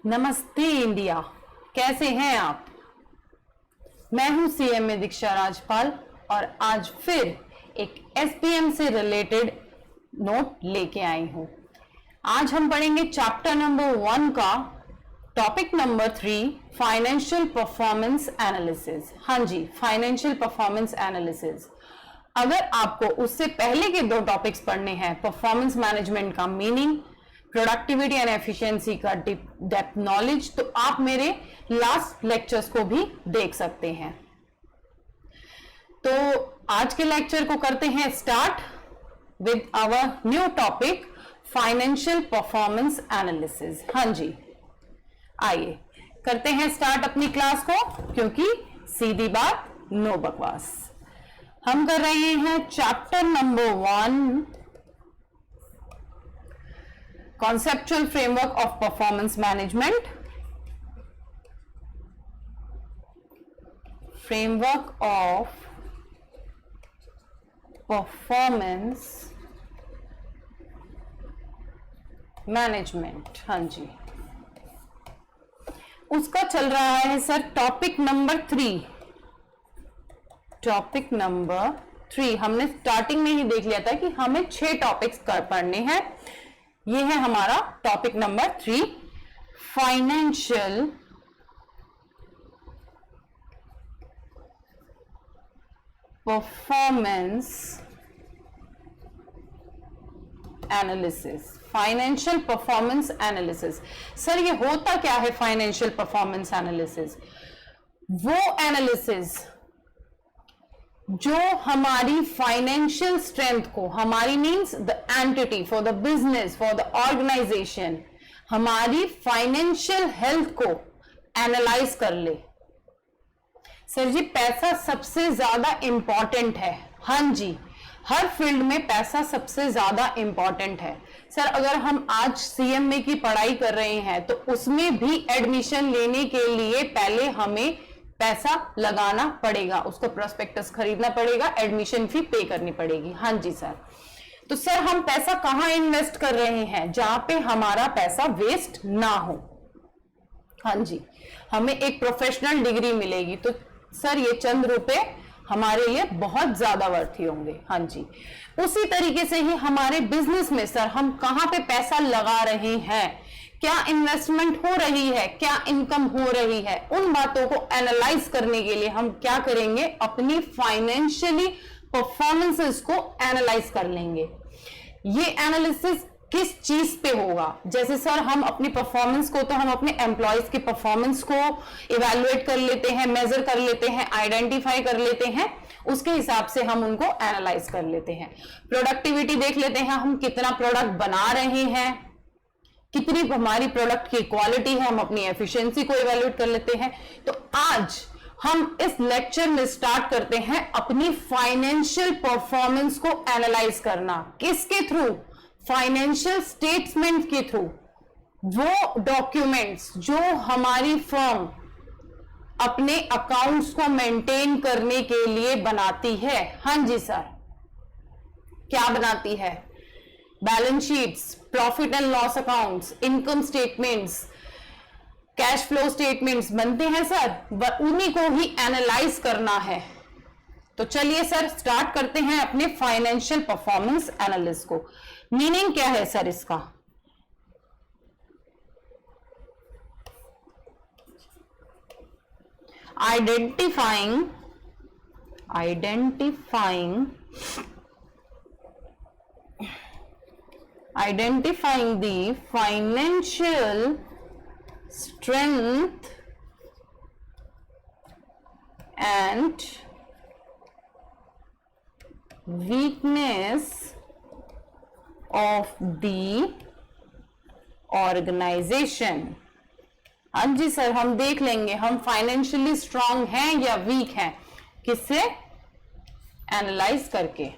नमस्ते इंडिया, कैसे हैं आप। मैं हूं सीएमए दीक्षा राजपाल और आज फिर एक एसपीएम से रिलेटेड नोट लेके आई हूं। आज हम पढ़ेंगे चैप्टर नंबर 1 का topic number 3, financial performance analysis. हाँ जी, फाइनेंशियल परफॉर्मेंस एनालिसिस। अगर आपको उससे पहले के 2 टॉपिक्स पढ़ने हैं, परफॉर्मेंस मैनेजमेंट का मीनिंग, प्रोडक्टिविटी एंड एफिशिएंसी का डेप्थ नॉलेज, तो आप मेरे लास्ट लेक्चर्स को भी देख सकते हैं। तो आज के लेक्चर को करते हैं start with our new topic, financial performance analysis. हाँ जी, आइए करते हैं स्टार्ट अपनी क्लास को, क्योंकि सीधी बात नो बकवास। हम कर रहे हैं chapter number 1, conceptual framework of performance management, framework of performance management। हाँ जी, उसका चल रहा है sir topic number 3। Topic number 3 हमने स्टार्टिंग में ही देख लिया था कि हमें 6 टॉपिक्स पढ़ने हैं। ये है हमारा topic number 3, financial performance analysis. Financial performance analysis, sir ये होता क्या है फाइनेंशियल परफॉर्मेंस एनालिसिस? वो एनालिसिस जो हमारी फाइनेंशियल स्ट्रेंथ को, हमारी means the entity, for the business, for the organisation, हमारी फाइनेंशियल हेल्थ को एनालाइज कर ले। सर जी पैसा सबसे ज्यादा इंपॉर्टेंट है। हाँ जी, हर फील्ड में पैसा सबसे ज्यादा इंपॉर्टेंट है। सर अगर हम आज सीएमए की पढ़ाई कर रहे हैं तो उसमें भी एडमिशन लेने के लिए पहले हमें पैसा लगाना पड़ेगा, उसको प्रोस्पेक्टस खरीदना पड़ेगा, एडमिशन फी पे करनी पड़ेगी। हाँ जी सर, तो सर हम पैसा कहां इन्वेस्ट कर रहे हैं? जहां पे हमारा पैसा वेस्ट ना हो। हाँ जी, हमें एक प्रोफेशनल डिग्री मिलेगी तो सर ये चंद रुपए हमारे लिए बहुत ज्यादा वर्थी होंगे। हाँ जी, उसी तरीके से ही हमारे बिजनेस में सर हम कहां पे पैसा लगा रहे हैं, क्या इन्वेस्टमेंट हो रही है, क्या इनकम हो रही है, उन बातों को एनालाइज करने के लिए हम क्या करेंगे, अपनी फाइनेंशियली परफॉर्मेंसेस को एनालाइज कर लेंगे। ये एनालिसिस किस चीज पे होगा? जैसे सर हम अपनी परफॉर्मेंस को, तो हम अपने एम्प्लॉयज की परफॉर्मेंस को इवैल्यूएट कर लेते हैं, मेजर कर लेते हैं, आइडेंटिफाई कर लेते हैं, उसके हिसाब से हम उनको एनालाइज कर लेते हैं। प्रोडक्टिविटी देख लेते हैं, हम कितना प्रोडक्ट बना रहे हैं, कितनी हमारी प्रोडक्ट की क्वालिटी है, हम अपनी एफिशिएंसी को इवैल्यूएट कर लेते हैं। तो आज हम इस लेक्चर में स्टार्ट करते हैं अपनी फाइनेंशियल परफॉर्मेंस को एनालाइज करना। किसके थ्रू? फाइनेंशियल स्टेटमेंट के थ्रू। वो डॉक्यूमेंट्स जो हमारी फर्म अपने अकाउंट्स को मेंटेन करने के लिए बनाती है। हाँ जी सर, क्या बनाती है? Balance sheets, profit and loss accounts, income statements, cash flow statements बनते हैं सर, उन्हीं को ही एनालाइज करना है। तो चलिए सर स्टार्ट करते हैं अपने फाइनेंशियल परफॉर्मेंस एनालिसिस को। मीनिंग क्या है सर इसका? Identifying the financial strength and weakness of the organization। हाँ जी सर, हम देख लेंगे हम फाइनेंशियली स्ट्रांग हैं या वीक हैं, किससे? एनालाइज करके।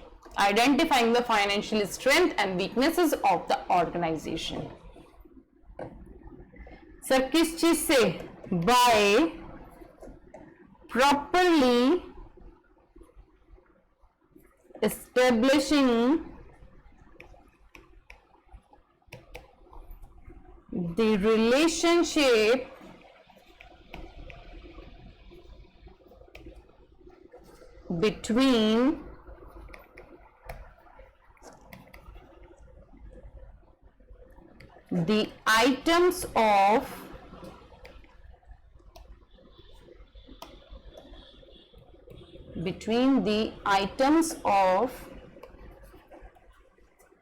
Identifying the financial strength and weaknesses of the organization। Sir किस चीज से? By properly establishing the relationship between the items of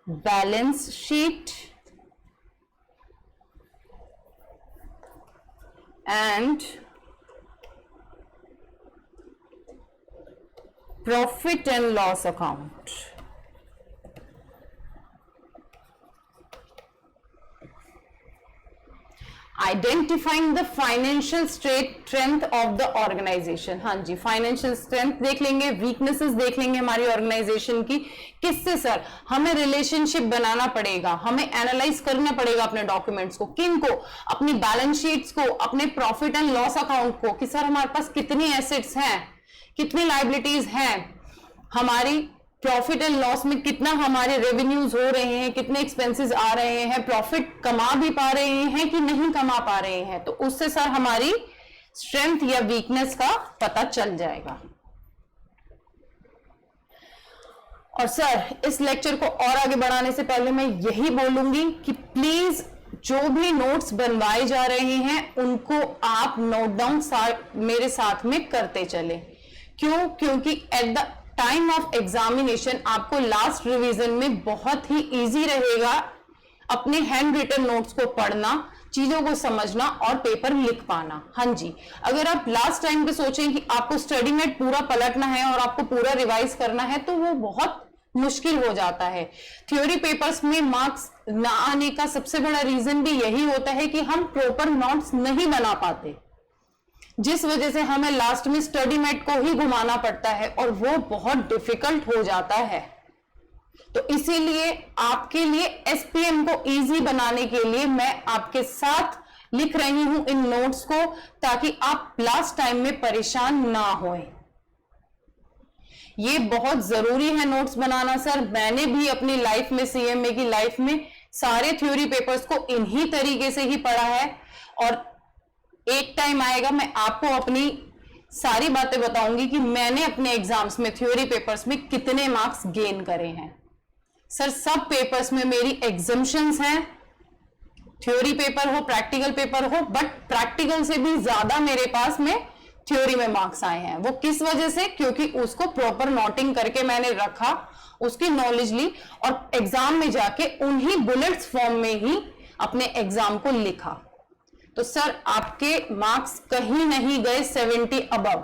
balance sheet and profit and loss account. Identifying the financial strength of the organisation. हाँ जी, financial strength देख लेंगे, weaknesses देख लेंगे हमारी ऑर्गेनाइजेशन की. किससे सर? हमें रिलेशनशिप बनाना पड़ेगा, हमें एनालाइज करना पड़ेगा अपने डॉक्यूमेंट्स को. किन को? अपनी बैलेंस शीट्स को, अपने प्रॉफिट एंड लॉस अकाउंट को, कि सर हमारे पास कितनी एसेट्स हैं, कितनी लाइबिलिटीज हैं, हमारी प्रॉफिट एंड लॉस में कितना हमारे रेवेन्यूज हो रहे हैं, कितने एक्सपेंसेस आ रहे हैं, प्रॉफिट कमा भी पा रहे हैं कि नहीं कमा पा रहे हैं. तो उससे सर हमारी स्ट्रेंथ या वीकनेस का पता चल जाएगा. और सर इस लेक्चर को और आगे बढ़ाने से पहले मैं यही बोलूंगी कि प्लीज जो भी नोट्स बनवाए जा रहे हैं उनको आप नोट डाउन मेरे साथ में करते चले. क्यों? क्योंकि at the time of examination आपको लास्ट रिवीजन में बहुत ही इजी रहेगा अपने हैंड रिटन नोट्स को पढ़ना, चीजों को समझना और पेपर लिख पाना. हाँ जी, अगर आप लास्ट टाइम पे सोचें कि आपको स्टडी नेट पूरा पलटना है और आपको पूरा रिवाइज करना है तो वो बहुत मुश्किल हो जाता है. थ्योरी पेपर्स में मार्क्स ना आने का सबसे बड़ा रीजन भी यही होता है कि हम प्रॉपर नोट्स नहीं बना पाते, जिस वजह से हमें लास्ट में स्टडी मेट को ही घुमाना पड़ता है और वो बहुत डिफिकल्ट हो जाता है. तो इसीलिए आपके लिए एसपीएम को इजी बनाने के लिए मैं आपके साथ लिख रही हूं इन नोट्स को, ताकि आप लास्ट टाइम में परेशान ना होएं. ये बहुत जरूरी है नोट्स बनाना सर. मैंने भी अपनी लाइफ में, सीएमए की लाइफ में, सारे थ्योरी पेपर्स को इन्हीं तरीके से ही पढ़ा है. और एक टाइम आएगा मैं आपको अपनी सारी बातें बताऊंगी कि मैंने अपने एग्जाम्स में थ्योरी पेपर्स में कितने मार्क्स गेन करे हैं. सर सब पेपर्स में मेरी एग्जम्पशंस हैं, थ्योरी पेपर हो, प्रैक्टिकल पेपर हो, बट प्रैक्टिकल से भी ज्यादा मेरे पास में थ्योरी में मार्क्स आए हैं. वो किस वजह से? क्योंकि उसको प्रॉपर नोटिंग करके मैंने रखा, उसकी नॉलेज ली और एग्जाम में जाके उन्हीं बुलेट्स फॉर्म में ही अपने एग्जाम को लिखा. तो सर आपके मार्क्स कहीं नहीं गए 70 अबव.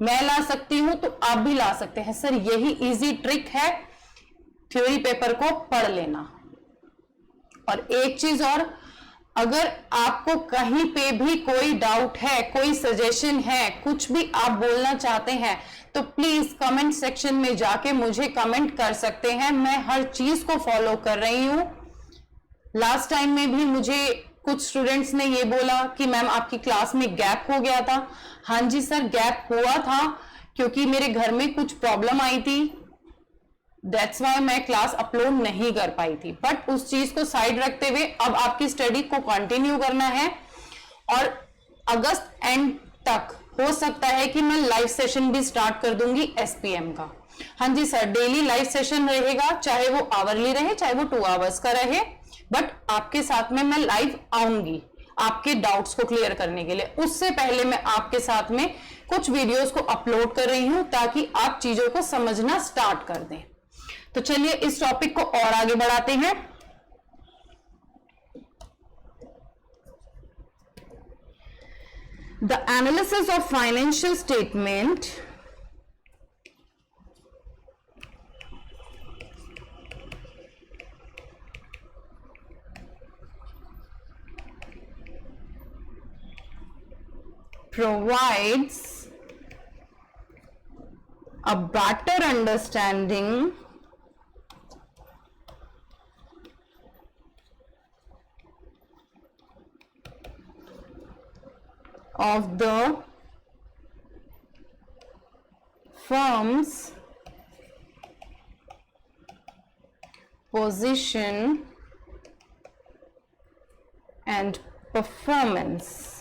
मैं ला सकती हूं तो आप भी ला सकते हैं. सर यही इजी ट्रिक है थ्योरी पेपर को पढ़ लेना. और एक चीज और, अगर आपको कहीं पे भी कोई डाउट है, कोई सजेशन है, कुछ भी आप बोलना चाहते हैं तो प्लीज कमेंट सेक्शन में जाके मुझे कमेंट कर सकते हैं. मैं हर चीज को फॉलो कर रही हूं. लास्ट टाइम में भी मुझे कुछ स्टूडेंट्स ने ये बोला कि मैम आपकी क्लास में गैप हो गया था. हाँ जी सर, गैप हुआ था क्योंकि मेरे घर में कुछ प्रॉब्लम आई थी, दैट्स वाई मैं क्लास अपलोड नहीं कर पाई थी. बट उस चीज को साइड रखते हुए अब आपकी स्टडी को कंटिन्यू करना है और अगस्त एंड तक हो सकता है कि मैं लाइव सेशन भी स्टार्ट कर दूंगी एसपीएम का. हाँ जी सर, डेली लाइव सेशन रहेगा, चाहे वो आवरली रहे चाहे वो 2 आवर्स का रहे, बट आपके साथ में मैं लाइव आऊंगी आपके डाउट्स को क्लियर करने के लिए. उससे पहले मैं आपके साथ में कुछ वीडियोस को अपलोड कर रही हूं ताकि आप चीजों को समझना स्टार्ट कर दें. तो चलिए इस टॉपिक को और आगे बढ़ाते हैं. The analysis of financial statement provides a better understanding of the firm's position and performance.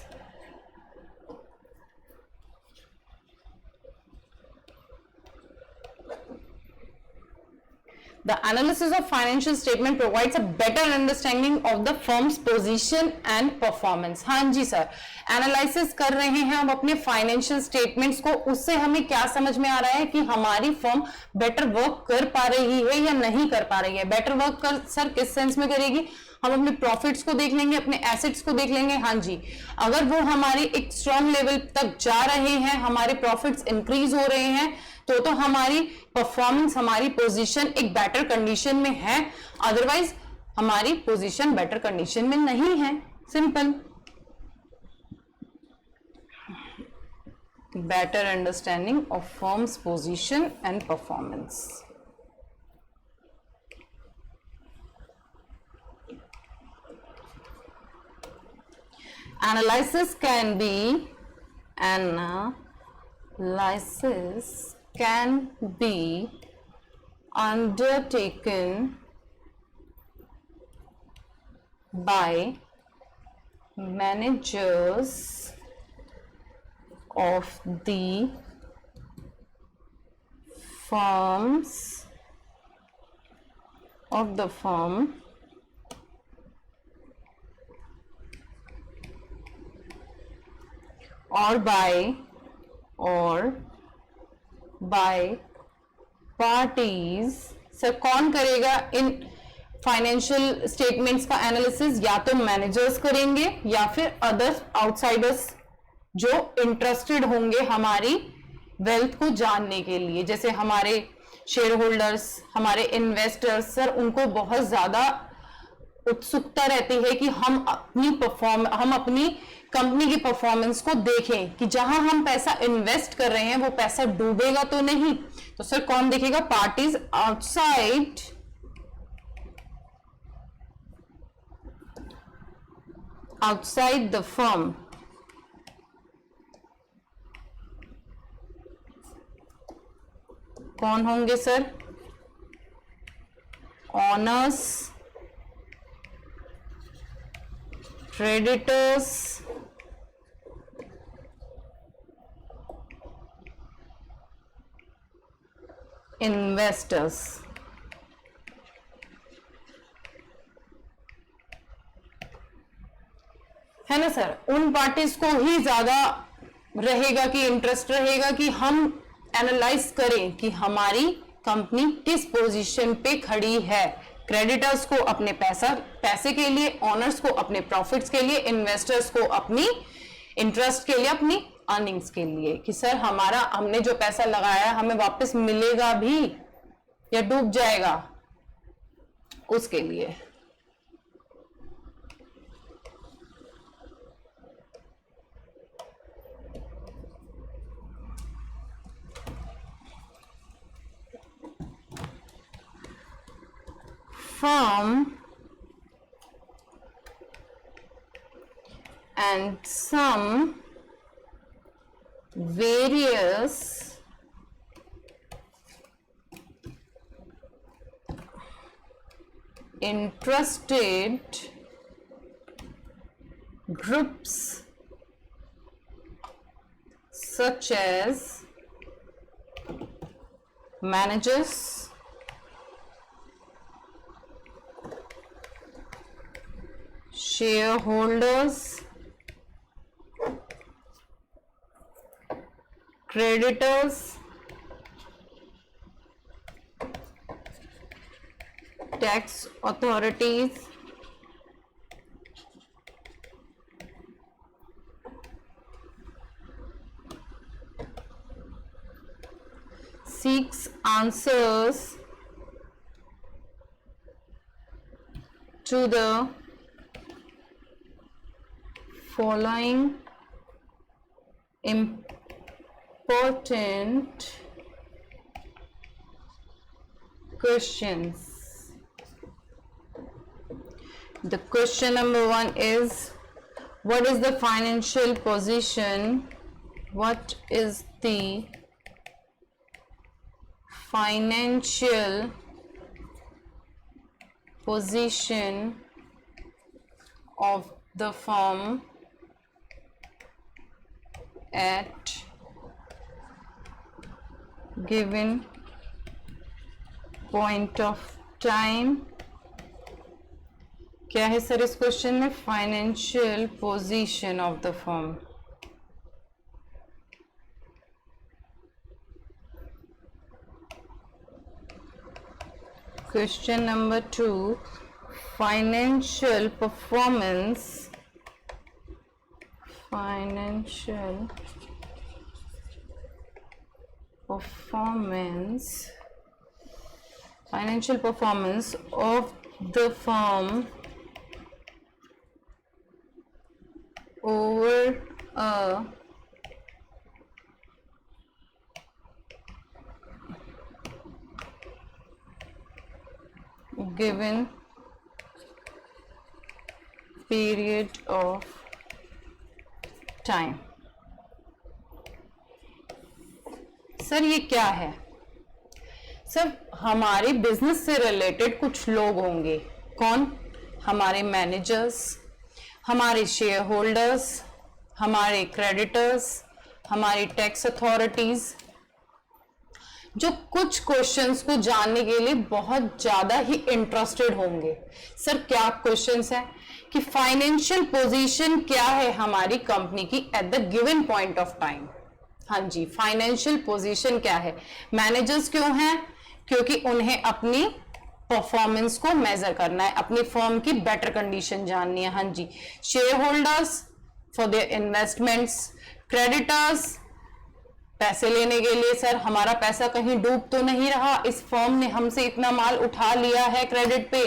The analysis of financial statement provides a better understanding of the firm's position and performance. हाँ जी sir, analysis कर रहे हैं हम अपने financial statements को, उससे हमें क्या समझ में आ रहा है कि हमारी फर्म बेटर वर्क कर पा रही है या नहीं कर पा रही है. बेटर वर्क कर सर किस सेंस में करेगी? हम अपने प्रॉफिट्स को देख लेंगे, अपने एसेट्स को देख लेंगे. हाँ जी, अगर वो हमारे एक स्ट्रॉन्ग लेवल तक जा रहे हैं, हमारे प्रॉफिट्स इंक्रीज हो रहे हैं, तो हमारी परफॉर्मेंस, हमारी पोजीशन एक बेटर कंडीशन में है. अदरवाइज हमारी पोजीशन बेटर कंडीशन में नहीं है. Simple. Better understanding of firms position and performance. Analysis can be undertaken by managers of the firms of the firm or by parties. Sir कौन करेगा in financial statements का analysis? या तो managers करेंगे या फिर अदर आउटसाइडर्स जो interested होंगे हमारी वेल्थ को जानने के लिए, जैसे हमारे शेयर होल्डर्स, हमारे इन्वेस्टर्स. सर उनको बहुत ज्यादा उत्सुकता रहती है कि हम अपनी कंपनी की परफॉर्मेंस को देखें कि जहां हम पैसा इन्वेस्ट कर रहे हैं वो पैसा डूबेगा तो नहीं. तो सर कौन देखेगा? Parties outside the firm. कौन होंगे सर? Honours, creditors, investors. है ना सर? उन पार्टीज को ही ज्यादा रहेगा कि इंटरेस्ट रहेगा कि हम एनालाइज करें कि हमारी कंपनी किस पोजीशन पे खड़ी है. क्रेडिटर्स को अपने पैसे के लिए, ऑनर्स को अपने प्रॉफिट्स के लिए, इन्वेस्टर्स को अपनी इंटरेस्ट के लिए, अपनी अर्निंग्स के लिए, कि सर हमने जो पैसा लगाया हमें वापस मिलेगा भी या डूब जाएगा, उसके लिए. Firm and some various interested groups such as managers, shareholders, creditors, tax authorities, seeks answers to the following important questions. The question number 1 is, what is the financial position? What is the financial position of the firm at given point of time. क्या है sir इस question में? Financial position of the firm. Question number 2, financial performance. Financial performance of the firm over a given period of time. Sir ये क्या है? Sir हमारे business से related कुछ लोग होंगे. कौन? हमारे मैनेजर्स, हमारे शेयर होल्डर्स, हमारे क्रेडिटर्स, हमारी टैक्स अथॉरिटीज, जो कुछ क्वेश्चंस को जानने के लिए बहुत ज्यादा ही इंटरेस्टेड होंगे. सर क्या क्वेश्चंस है कि फाइनेंशियल पोजीशन क्या है हमारी कंपनी की at the given point of time. हाँ जी, फाइनेंशियल पोजीशन क्या है? मैनेजर्स क्यों हैं? क्योंकि उन्हें अपनी परफॉर्मेंस को मेजर करना है, अपनी फर्म की बेटर कंडीशन जाननी है. हाँ जी, shareholders for their investments, creditors पैसे लेने के लिए. सर हमारा पैसा कहीं डूब तो नहीं रहा, इस फर्म ने हमसे इतना माल उठा लिया है क्रेडिट पे,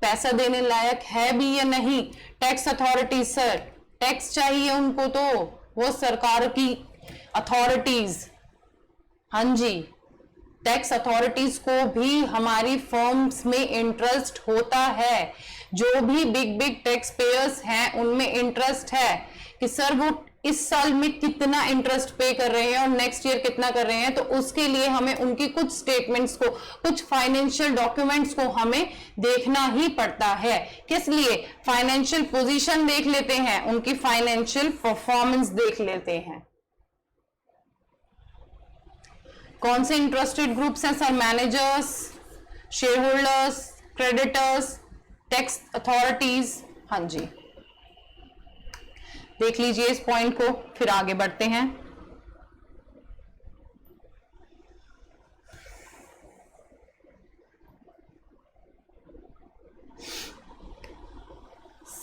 पैसा देने लायक है भी या नहीं. टैक्स अथॉरिटीज, सर टैक्स चाहिए उनको, तो वो सरकार की अथॉरिटीज. हाँ जी, टैक्स अथॉरिटीज को भी हमारी फर्म्स में इंटरेस्ट होता है. जो भी बिग बिग टैक्स पेयर्स हैं उनमें इंटरेस्ट है कि सर वो इस साल में कितना इंटरेस्ट पे कर रहे हैं और नेक्स्ट ईयर कितना कर रहे हैं. तो उसके लिए हमें उनकी कुछ स्टेटमेंट्स को, कुछ फाइनेंशियल डॉक्यूमेंट्स को हमें देखना ही पड़ता है. किस लिए? फाइनेंशियल पोजीशन देख लेते हैं, उनकी फाइनेंशियल परफॉर्मेंस देख लेते हैं. कौन से इंटरेस्टेड ग्रुप्स हैं sir? Managers, share holders, creditors, tax authorities. हाँ जी, देख लीजिए इस पॉइंट को, फिर आगे बढ़ते हैं.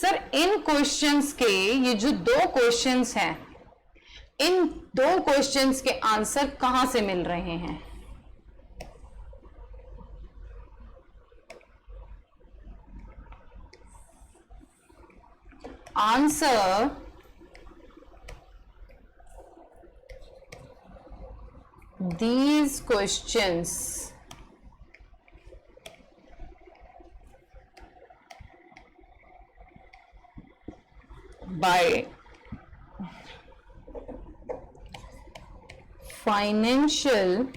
सर इन क्वेश्चंस के, ये जो दो क्वेश्चंस हैं, इन दो क्वेश्चंस के आंसर कहां से मिल रहे हैं? Answer these questions by financial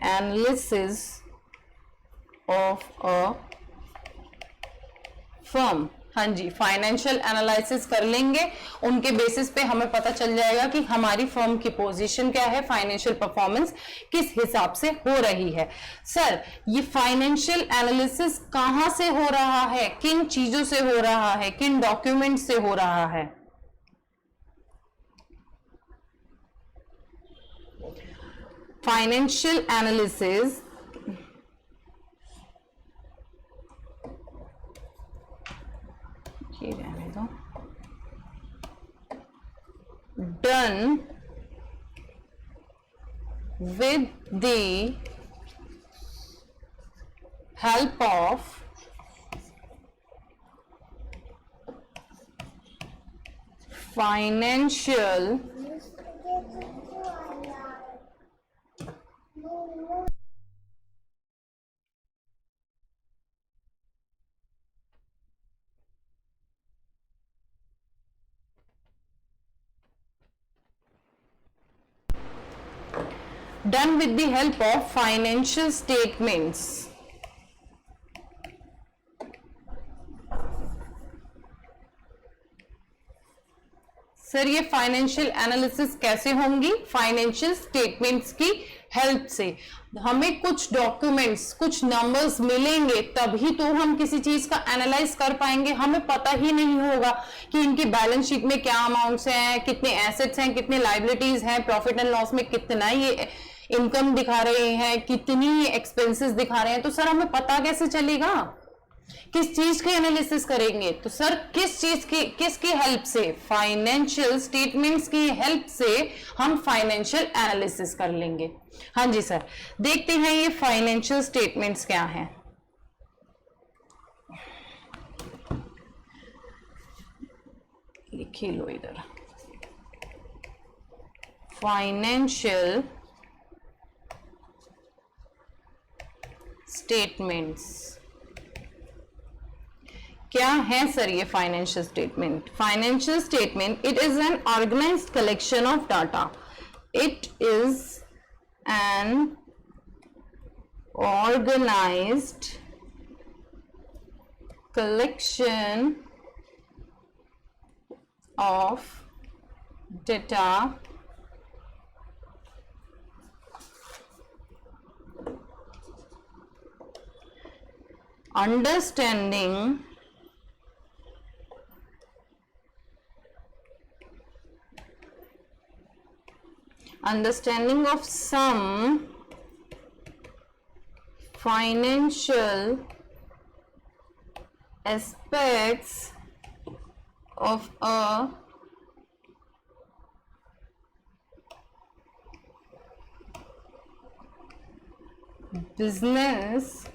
analysis of a firm. हाँ जी, फाइनेंशियल एनालिसिस कर लेंगे, उनके बेसिस पे हमें पता चल जाएगा कि हमारी फर्म की पोजीशन क्या है, फाइनेंशियल परफॉर्मेंस किस हिसाब से हो रही है. सर ये फाइनेंशियल एनालिसिस कहां से हो रहा है, किन चीजों से हो रहा है, किन डॉक्यूमेंट से हो रहा है? फाइनेंशियल एनालिसिस रहने दो, done with the help of financial done with the help of financial statements sir ये फाइनेंशियल एनालिसिस कैसे होंगी? फाइनेंशियल स्टेटमेंट्स की हेल्प से। हमें कुछ डॉक्यूमेंट्स, कुछ नंबर्स मिलेंगे तभी तो हम किसी चीज का एनालाइज कर पाएंगे। हमें पता ही नहीं होगा कि इनकी बैलेंस शीट में क्या अमाउंट्स हैं, कितने एसेट्स हैं, कितने लाइबिलिटीज हैं, प्रॉफिट एंड लॉस में कितना ये इनकम दिखा रहे हैं, कितनी एक्सपेंसेस दिखा रहे हैं, तो सर हमें पता कैसे चलेगा? किस चीज के एनालिसिस करेंगे? तो सर किस चीज की, किसकी हेल्प से? फाइनेंशियल स्टेटमेंट्स की हेल्प से हम फाइनेंशियल एनालिसिस कर लेंगे। हाँ जी सर, देखते हैं ये फाइनेंशियल स्टेटमेंट्स क्या हैं। लिखी लो इधर, फाइनेंशियल स्टेटमेंट्स क्या है सर ये financial statement? Financial statement, it is an organised collection of data. It is an organised collection of data understanding of some financial aspects of a business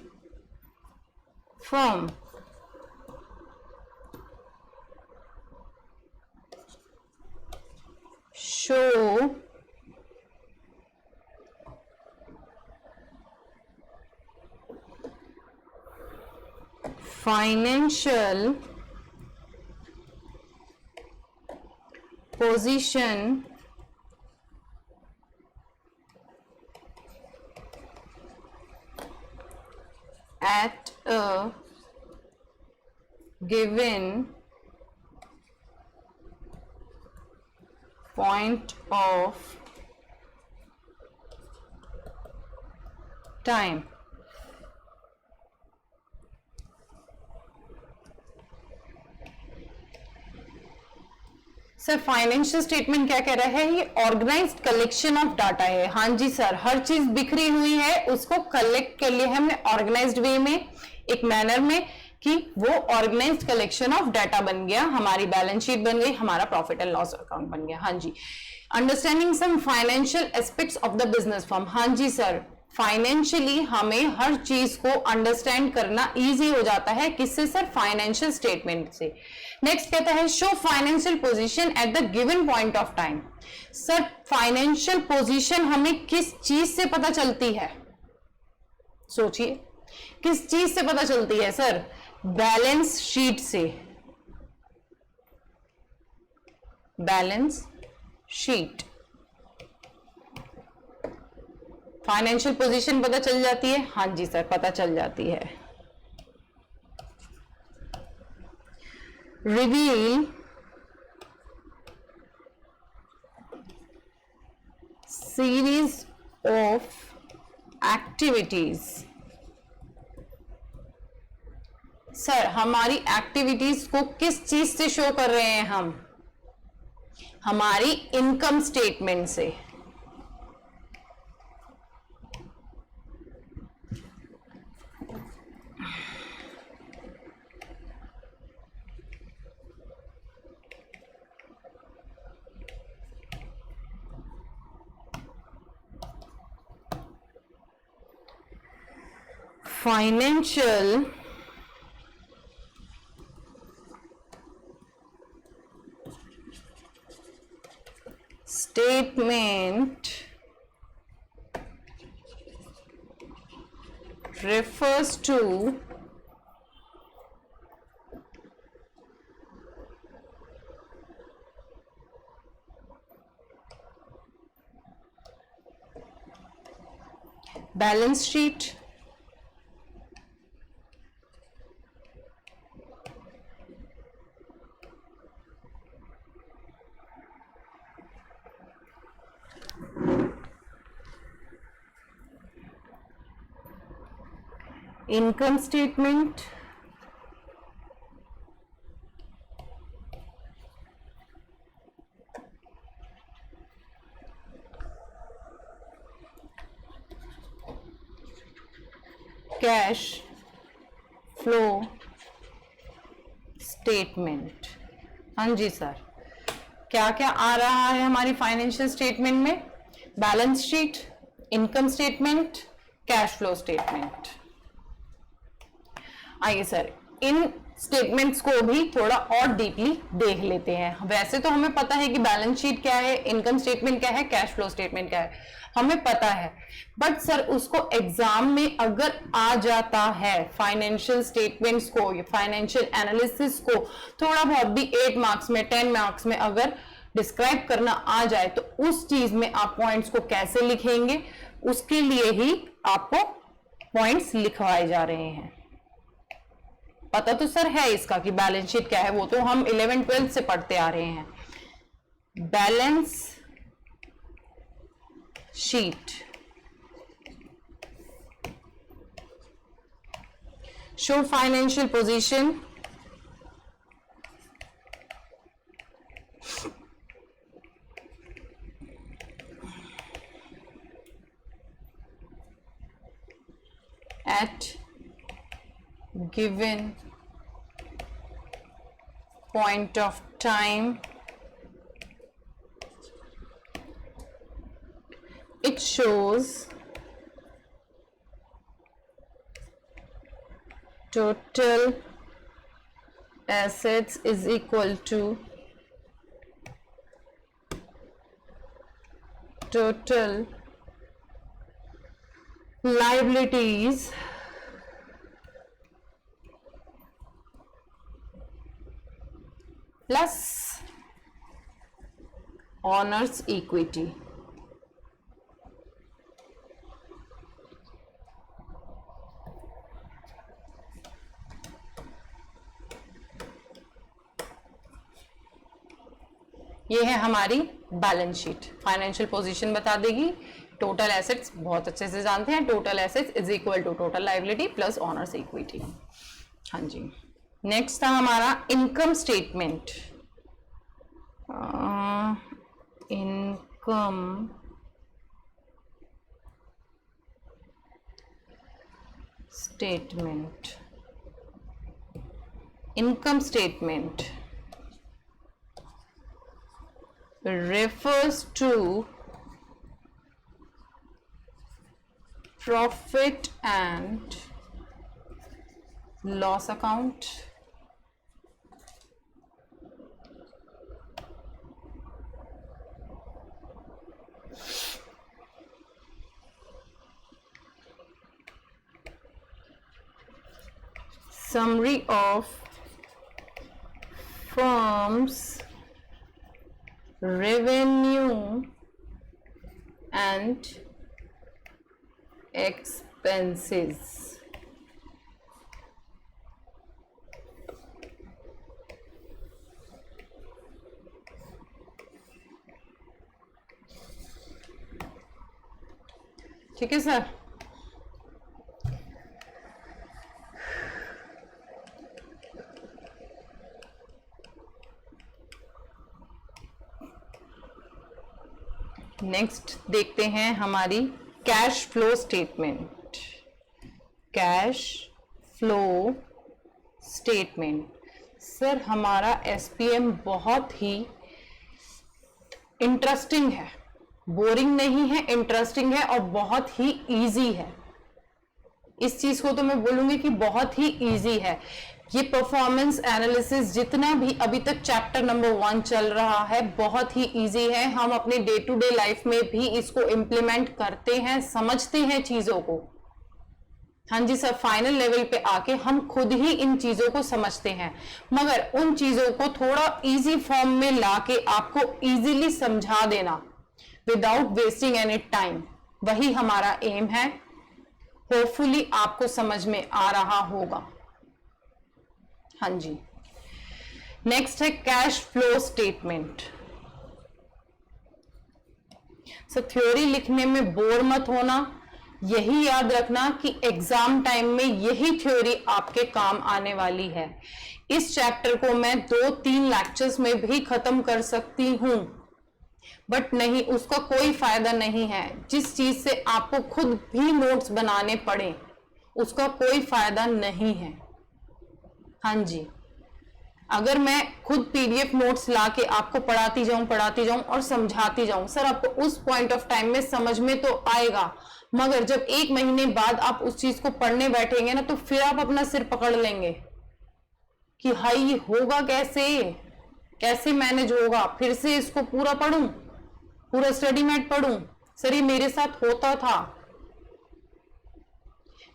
firm. Show financial position at a given point of time. Sir financial statement क्या कह रहा है? ये organised collection of data है। हाँ जी sir, हर चीज बिखरी हुई है, उसको कलेक्ट कर लिया हमने ऑर्गेनाइज्ड वे में, एक मैनर में, कि वो ऑर्गेनाइज्ड कलेक्शन ऑफ डाटा बन गया, हमारी बैलेंस शीट बन गई, हमारा प्रॉफिट एंड लॉस अकाउंट बन गया। हाँ जी, understanding some financial aspects of the business firm. हाँ जी सर, फाइनेंशियली हमें हर चीज को अंडरस्टैंड करना इजी हो जाता है। किससे सर? फाइनेंशियल स्टेटमेंट से। नेक्स्ट कहता है show financial position at the given point of time. Sir financial position हमें किस चीज से पता चलती है? सोचिए, किस चीज से पता चलती है सर? बैलेंस शीट से। बैलेंस शीट, फाइनेंशियल पोजीशन पता चल जाती है। हाँ जी सर, पता चल जाती है। Reveal series of activities. Sir हमारी एक्टिविटीज को किस चीज से शो कर रहे हैं हम? हमारी इनकम स्टेटमेंट से। Financial statement refers to balance sheet, income statement, cash flow statement. हाँ जी सर, क्या क्या आ रहा है हमारी फाइनेंशियल स्टेटमेंट में? Balance sheet, income statement, cash flow statement. आइए सर इन स्टेटमेंट्स को भी थोड़ा और डीपली देख लेते हैं। वैसे तो हमें पता है कि बैलेंस शीट क्या है, इनकम स्टेटमेंट क्या है, कैश फ्लो स्टेटमेंट क्या है, हमें पता है। बट सर उसको एग्जाम में अगर आ जाता है फाइनेंशियल स्टेटमेंट्स को, फाइनेंशियल एनालिसिस को थोड़ा बहुत भी 8 मार्क्स में 10 मार्क्स में अगर डिस्क्राइब करना आ जाए तो उस चीज में आप पॉइंट्स को कैसे लिखेंगे, उसके लिए ही आपको पॉइंट्स लिखवाए जा रहे हैं। पता तो सर है इसका कि बैलेंस शीट क्या है, वो तो हम 11-12 से पढ़ते आ रहे हैं। Balance sheet show financial position, at given point of time. It shows total assets is equal to total liabilities plus owners equity। ये है हमारी बैलेंस शीट। फाइनेंशियल पोजीशन बता देगी, टोटल एसेट्स बहुत अच्छे से जानते हैं, total assets is equal to total liability plus owners equity. हाँ जी, नेक्स्ट था हमारा income statement. Income statement, income statement refers to profit and loss account, summary of firm's revenue and expenses। ठीक है सर। नेक्स्ट देखते हैं हमारी cash flow statement. Cash flow statement sir हमारा एसपीएम बहुत ही इंटरेस्टिंग है, बोरिंग नहीं है, इंटरेस्टिंग है और बहुत ही इजी है। इस चीज को तो मैं बोलूंगी कि बहुत ही इजी है। ये परफॉर्मेंस एनालिसिस जितना भी अभी तक चैप्टर नंबर 1 चल रहा है बहुत ही इजी है। हम अपने डे टू डे लाइफ में भी इसको इम्प्लीमेंट करते हैं, समझते हैं चीजों को। हाँ जी सर, फाइनल लेवल पे आके हम खुद ही इन चीजों को समझते हैं, मगर उन चीजों को थोड़ा इजी फॉर्म में लाके आपको इजीली समझा देना विदाउट वेस्टिंग एनी टाइम, वही हमारा एम है। होपफुली आपको समझ में आ रहा होगा। हाँ जी, नेक्स्ट है कैश फ्लो स्टेटमेंट। सो थ्योरी लिखने में बोर मत होना, यही याद रखना कि एग्जाम टाइम में यही थ्योरी आपके काम आने वाली है। इस चैप्टर को मैं 2-3 लेक्चर्स में भी खत्म कर सकती हूं, बट नहीं, उसका कोई फायदा नहीं है। जिस चीज से आपको खुद भी नोट्स बनाने पड़े उसका कोई फायदा नहीं है। हाँ जी, अगर मैं खुद पीडीएफ नोट्स लाके आपको पढ़ाती जाऊं और समझाती जाऊं, सर आपको उस पॉइंट ऑफ टाइम में समझ में तो आएगा, मगर जब 1 महीने बाद आप उस चीज को पढ़ने बैठेंगे ना, तो फिर आप अपना सिर पकड़ लेंगे कि हाई ये होगा कैसे मैनेज होगा, फिर से इसको पूरा पढूं, पूरा स्टडी मैट पढूं। सर ये मेरे साथ होता था।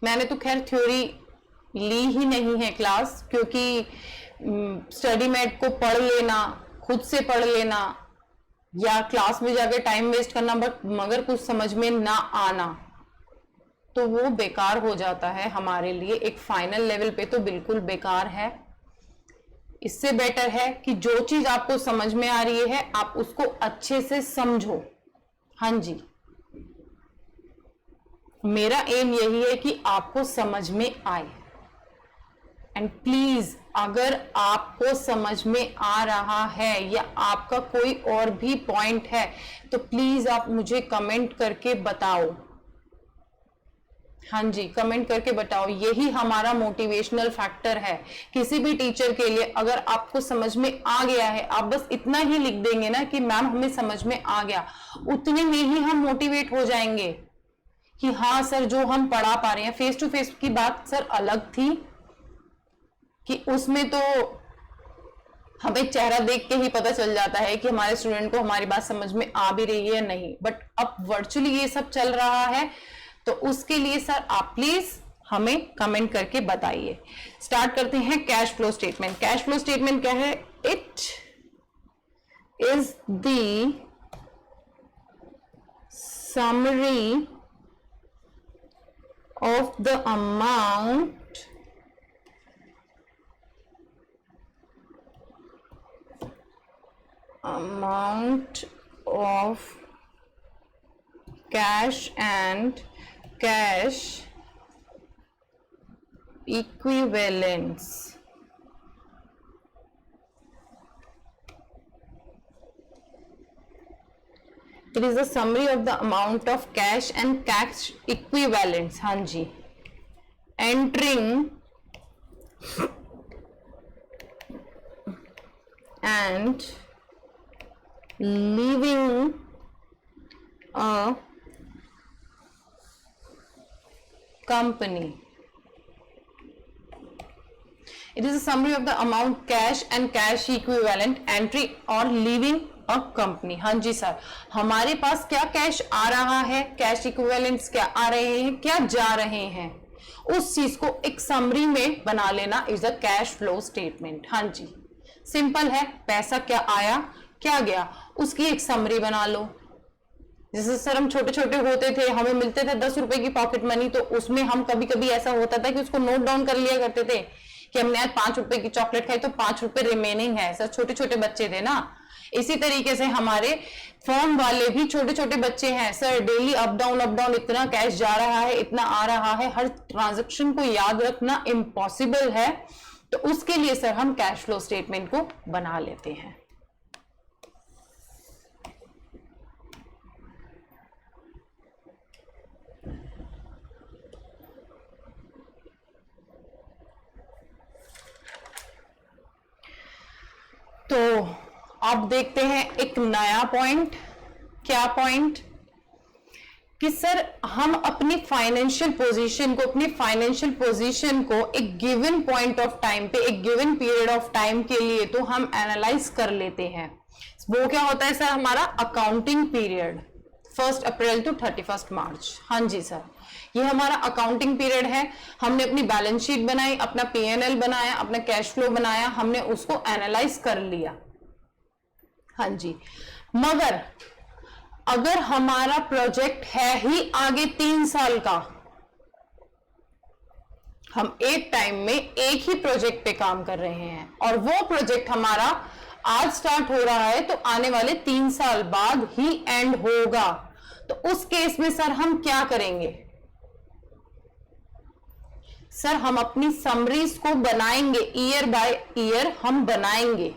मैंने तो खैर थ्योरी ली ही नहीं है क्लास, क्योंकि स्टडी मैट को पढ़ लेना, खुद से पढ़ लेना या क्लास में जाकर टाइम वेस्ट करना, बट मगर कुछ समझ में ना आना, तो वो बेकार हो जाता है हमारे लिए। एक फाइनल लेवल पे तो बिल्कुल बेकार है। इससे बेटर है कि जो चीज आपको समझ में आ रही है आप उसको अच्छे से समझो। हाँ जी, मेरा एम यही है कि आपको समझ में आए। एंड प्लीज, अगर आपको समझ में आ रहा है या आपका कोई और भी पॉइंट है तो प्लीज आप मुझे कमेंट करके बताओ। हाँ जी, कमेंट करके बताओ। यही हमारा मोटिवेशनल फैक्टर है किसी भी टीचर के लिए। अगर आपको समझ में आ गया है, आप बस इतना ही लिख देंगे ना कि मैम हमें समझ में आ गया, उतने में ही हम मोटिवेट हो जाएंगे कि हाँ सर जो हम पढ़ा पा रहे हैं। फेस टू फेस की बात सर अलग थी कि उसमें तो हमें चेहरा देख के ही पता चल जाता है कि हमारे स्टूडेंट को हमारी बात समझ में आ भी रही है या नहीं, बट अब वर्चुअली ये सब चल रहा है, तो उसके लिए सर आप प्लीज हमें कमेंट करके बताइए। स्टार्ट करते हैं cash flow statement. Cash flow statement क्या है? It is the summary of the amount of cash and cash equivalents it is a summary of the amount of cash and cash equivalents। हाँ जी, entering and leaving a company। It is a summary of the amount cash and cash equivalent entry or leaving a company। हाँ जी sir, हमारे पास क्या cash आ रहा है, cash equivalents क्या आ रहे हैं, क्या जा रहे हैं, उस चीज को एक समरी में बना लेना is a cash flow statement. हाँ जी, सिंपल है। पैसा क्या आया क्या गया उसकी एक समरी बना लो। जैसे सर हम छोटे छोटे होते थे, हमें मिलते थे 10 रुपए की पॉकेट मनी, तो उसमें हम कभी कभी ऐसा होता था कि उसको नोट डाउन कर लिया करते थे कि हमने आज 5 रुपए की चॉकलेट खाई तो 5 रुपए रिमेनिंग है। सर छोटे छोटे बच्चे थे ना, इसी तरीके से हमारे फॉर्म वाले भी छोटे छोटे बच्चे हैं। सर डेली अप डाउन इतना कैश जा रहा है, इतना आ रहा है, हर ट्रांजेक्शन को याद रखना इम्पॉसिबल है, तो उसके लिए सर हम कैश फ्लो स्टेटमेंट को बना लेते हैं। तो अब देखते हैं एक नया पॉइंट। क्या पॉइंट? कि सर हम अपनी फाइनेंशियल पोजीशन को एक गिवन पॉइंट ऑफ टाइम पे, एक गिवन पीरियड ऑफ टाइम के लिए तो हम एनालाइज कर लेते हैं। वो क्या होता है सर? हमारा अकाउंटिंग पीरियड 1 अप्रैल टू 31 मार्च। हाँ जी सर, ये हमारा अकाउंटिंग पीरियड है। हमने अपनी बैलेंस शीट बनाई, अपना P&L बनाया, अपना कैश फ्लो बनाया, हमने उसको एनालाइज कर लिया। हाँ जी, मगर अगर हमारा प्रोजेक्ट है ही आगे 3 साल का, हम एक टाइम में एक ही प्रोजेक्ट पे काम कर रहे हैं और वो प्रोजेक्ट हमारा आज स्टार्ट हो रहा है तो आने वाले 3 साल बाद ही एंड होगा, तो उस केस में सर हम क्या करेंगे? सर हम अपनी समरीज को बनाएंगे, ईयर बाय ईयर हम बनाएंगे,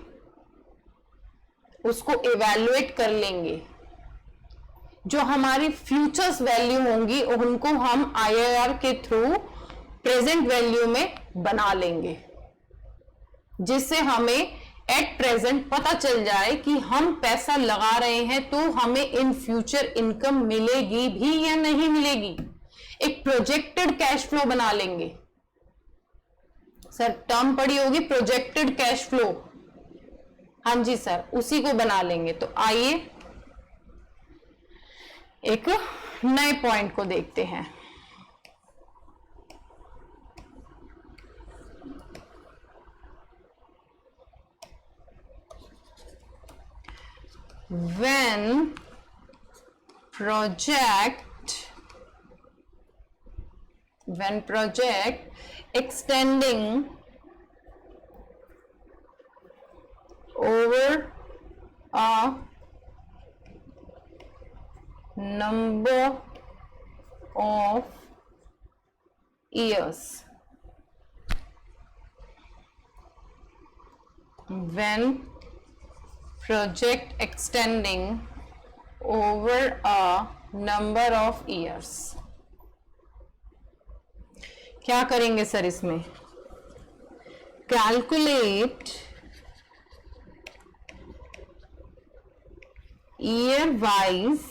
उसको इवैल्यूएट कर लेंगे, जो हमारी फ्यूचर्स वैल्यू होंगी उनको हम आईआरआर के थ्रू प्रेजेंट वैल्यू में बना लेंगे, जिससे हमें एट प्रेजेंट पता चल जाए कि हम पैसा लगा रहे हैं तो हमें इन फ्यूचर इनकम मिलेगी भी या नहीं मिलेगी। एक प्रोजेक्टेड कैश फ्लो बना लेंगे। सर टर्म पड़ी होगी प्रोजेक्टेड कैश फ्लो, हाँ जी सर, उसी को बना लेंगे। तो आइए एक नए पॉइंट को देखते हैं। When project extending over a number of years, when project extending over a number of years, क्या करेंगे सर इसमें? Calculate year wise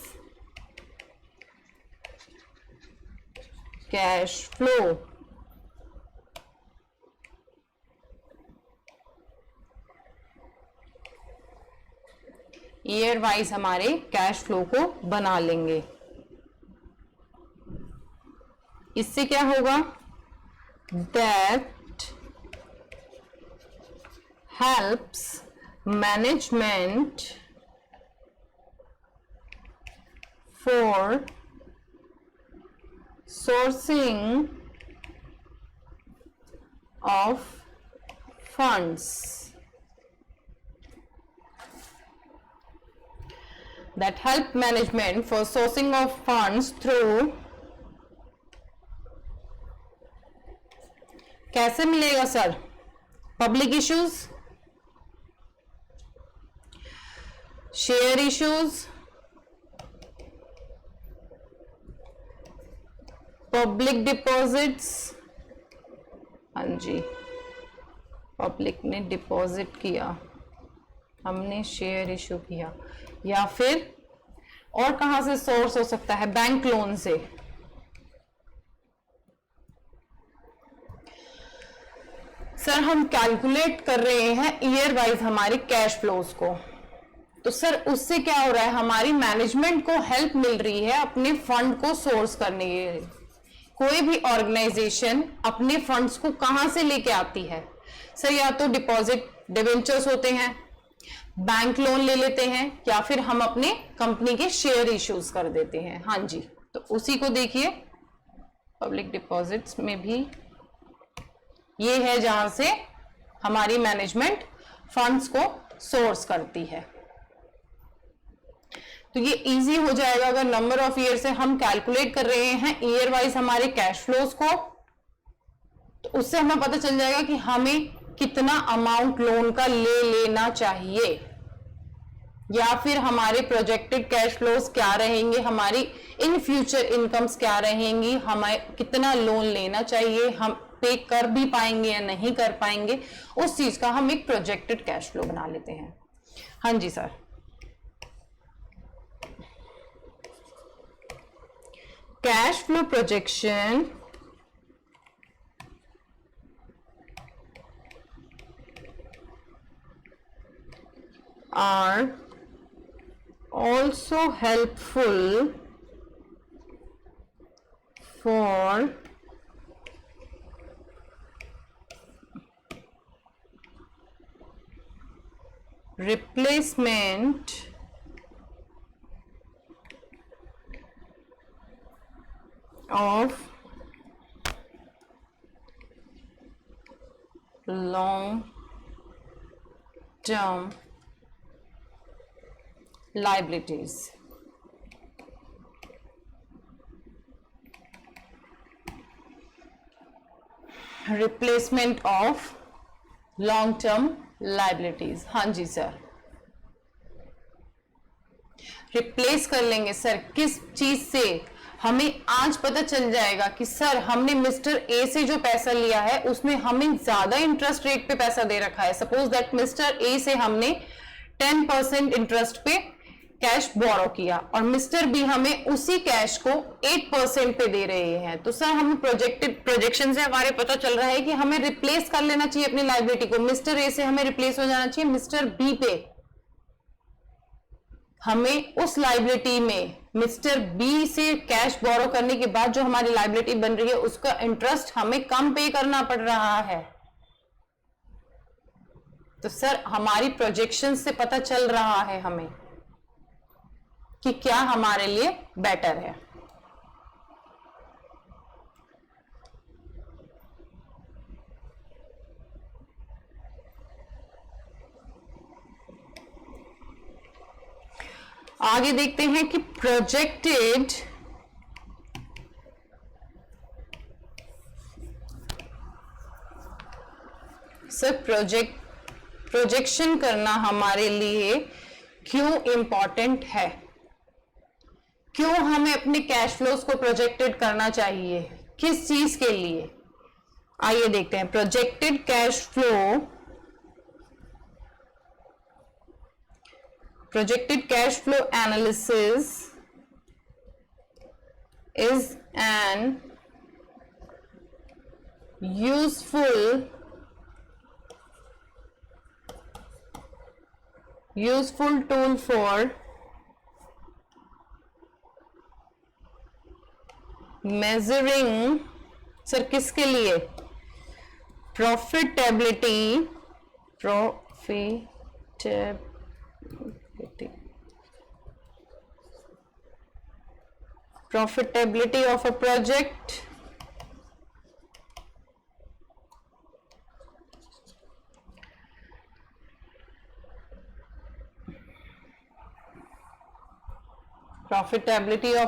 cash flow, year wise हमारे कैश फ्लो को बना लेंगे। इससे क्या होगा? That helps management for sourcing of funds, that help management for sourcing of funds through, कैसे मिलेगा sir? Public issues, share issues, public deposits, हाँ जी पब्लिक ने डिपॉजिट किया, हमने शेयर इशू किया, या फिर और कहां से सोर्स हो सकता है? बैंक लोन से। सर हम कैलकुलेट कर रहे हैं ईयर वाइज हमारे कैश फ्लोज को, तो सर उससे क्या हो रहा है? हमारी मैनेजमेंट को हेल्प मिल रही है अपने फंड को सोर्स करने के लिए। कोई भी ऑर्गेनाइजेशन अपने फंड्स को कहां से लेके आती है? सर या तो डिपॉजिट डिवेंचर्स होते हैं, बैंक लोन ले लेते हैं, या फिर हम अपने कंपनी के शेयर इश्यूज कर देते हैं। हाँ जी, तो उसी को देखिए पब्लिक डिपॉजिट्स में भी ये है जहां से हमारी मैनेजमेंट फंड्स को सोर्स करती है। तो ये इजी हो जाएगा अगर नंबर ऑफ ईयर से हम कैलकुलेट कर रहे हैं ईयर वाइज हमारे कैश फ्लोज को, तो उससे हमें पता चल जाएगा कि हमें कितना अमाउंट लोन का ले लेना चाहिए, या फिर हमारे प्रोजेक्टेड कैश फ्लोज क्या रहेंगे, हमारी इन फ्यूचर इनकम्स क्या रहेंगी, हमें कितना लोन लेना चाहिए, हम पे कर भी पाएंगे या नहीं कर पाएंगे, उस चीज का हम एक प्रोजेक्टेड कैश फ्लो बना लेते हैं। हाँ जी sir, cash flow projection are also helpful for replacement of long-term liabilities. Replacement of long term liabilities. हाँ जी सर, रिप्लेस कर लेंगे सर। किस चीज से? हमें आज पता चल जाएगा कि सर हमने मिस्टर ए से जो पैसा लिया है उसमें हमें ज्यादा इंटरेस्ट रेट पे पैसा दे रखा है। सपोज दैट मिस्टर ए से हमने 10% इंटरेस्ट पे कैश बोरो किया और मिस्टर बी हमें उसी कैश को 8% पे दे रहे हैं। तो सर हमें प्रोजेक्शन से हमारे पता चल रहा है कि हमें रिप्लेस कर लेना चाहिए अपनी लाइबिलिटी को। मिस्टर ए से हमें रिप्लेस हो जाना चाहिए मिस्टर बी पे। हमें उस लाइबिलिटी में मिस्टर बी से कैश बोरो करने के बाद जो हमारी लाइबिलिटी बन रही है उसका इंटरेस्ट हमें कम पे करना पड़ रहा है। तो सर हमारी प्रोजेक्शन से पता चल रहा है हमें कि क्या हमारे लिए बेटर है। आगे देखते हैं कि प्रोजेक्टेड सर प्रोजेक्शन करना हमारे लिए क्यों इंपॉर्टेंट है? क्यों हमें अपने कैश फ्लोज को प्रोजेक्टेड करना चाहिए? किस चीज के लिए? आइए देखते हैं। Projected cash flow, projected cash flow analysis is an useful tool for measuring, sir किसके लिए? profitability of a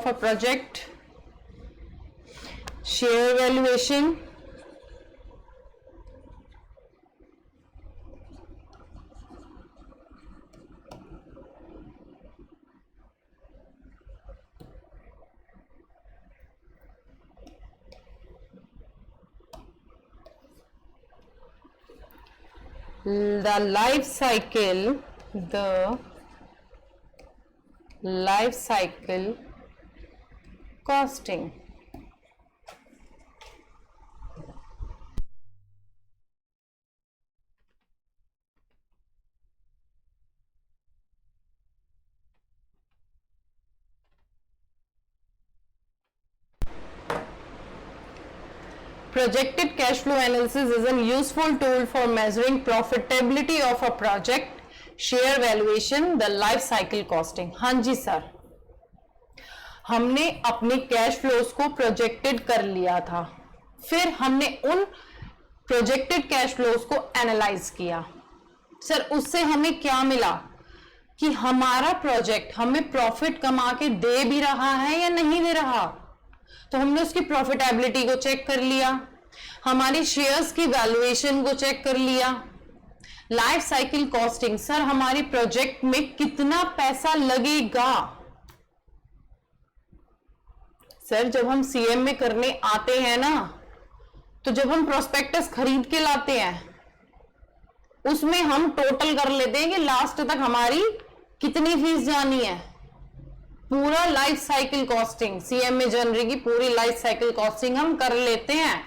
project share valuation, the life cycle costing। Projected cash flow analysis is a useful tool for measuring profitability of a project, share valuation, the life cycle costing। हाँ जी sir, हमने अपने cash flows को projected कर लिया था, फिर हमने उन प्रोजेक्टेड कैश फ्लोज को एनालाइज किया। सर उससे हमें क्या मिला कि हमारा प्रोजेक्ट हमें प्रॉफिट कमा के दे भी रहा है या नहीं दे रहा। तो हमने उसकी प्रॉफिटेबिलिटी को चेक कर लिया, हमारी शेयर्स की वैल्यूएशन को चेक कर लिया, लाइफ साइकिल कॉस्टिंग, सर हमारी प्रोजेक्ट में कितना पैसा लगेगा। सर जब हम सीएम में करने आते हैं ना, तो जब हम प्रोस्पेक्टस खरीद के लाते हैं उसमें हम टोटल कर लेते हैं कि लास्ट तक हमारी कितनी फीस जानी है। पूरा लाइफ साइकिल कॉस्टिंग, सीएम में जनवरी की पूरी लाइफ साइकिल कॉस्टिंग हम कर लेते हैं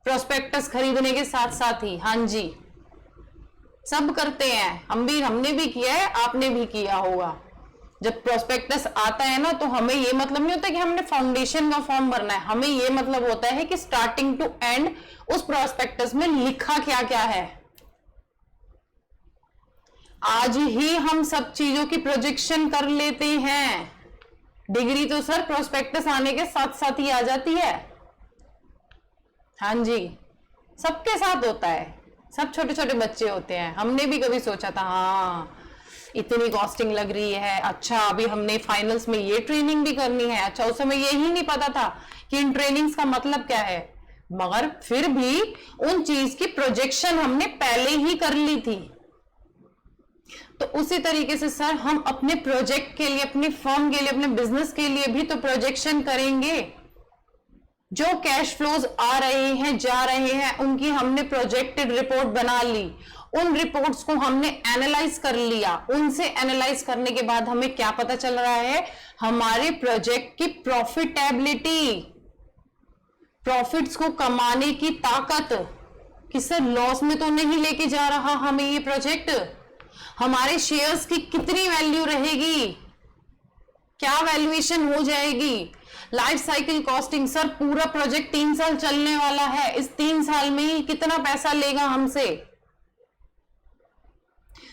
प्रोस्पेक्टस खरीदने के साथ साथ ही। हाँ जी, सब करते हैं, हमने भी किया है, आपने भी किया होगा। जब प्रोस्पेक्टस आता है ना, तो हमें ये मतलब नहीं होता कि हमने फाउंडेशन का फॉर्म भरना है, हमें ये मतलब होता है कि स्टार्टिंग टू एंड उस प्रोस्पेक्टस में लिखा क्या क्या है। आज ही हम सब चीजों की प्रोजेक्शन कर लेते हैं। डिग्री तो सर प्रोस्पेक्टस आने के साथ साथ ही आ जाती है। हाँ जी, सबके साथ होता है, सब छोटे छोटे बच्चे होते हैं। हमने भी कभी सोचा था हाँ इतनी कॉस्टिंग लग रही है, अच्छा अभी हमने फाइनल्स में ये ट्रेनिंग भी करनी है। अच्छा उस समय यही नहीं पता था कि इन ट्रेनिंग्स का मतलब क्या है। मगर फिर भी उन चीज की प्रोजेक्शन हमने पहले ही कर ली थी। तो उसी तरीके से सर हम अपने प्रोजेक्ट के लिए, अपनी फर्म के लिए, अपने बिजनेस के लिए भी तो प्रोजेक्शन करेंगे। जो कैश फ्लोज आ रहे हैं, जा रहे हैं, उनकी हमने प्रोजेक्टेड रिपोर्ट बना ली, उन रिपोर्ट्स को हमने एनालाइज कर लिया। उनसे एनालाइज करने के बाद हमें क्या पता चल रहा है, हमारे प्रोजेक्ट की प्रॉफिटेबिलिटी, प्रॉफिट्स को कमाने की ताकत, कि सर लॉस में तो नहीं लेके जा रहा हमें ये प्रोजेक्ट, हमारे शेयर्स की कितनी वैल्यू रहेगी, क्या वैल्यूएशन हो जाएगी, लाइफ साइकिल कॉस्टिंग, सर पूरा प्रोजेक्ट 3 साल चलने वाला है, इस 3 साल में ही कितना पैसा लेगा हमसे।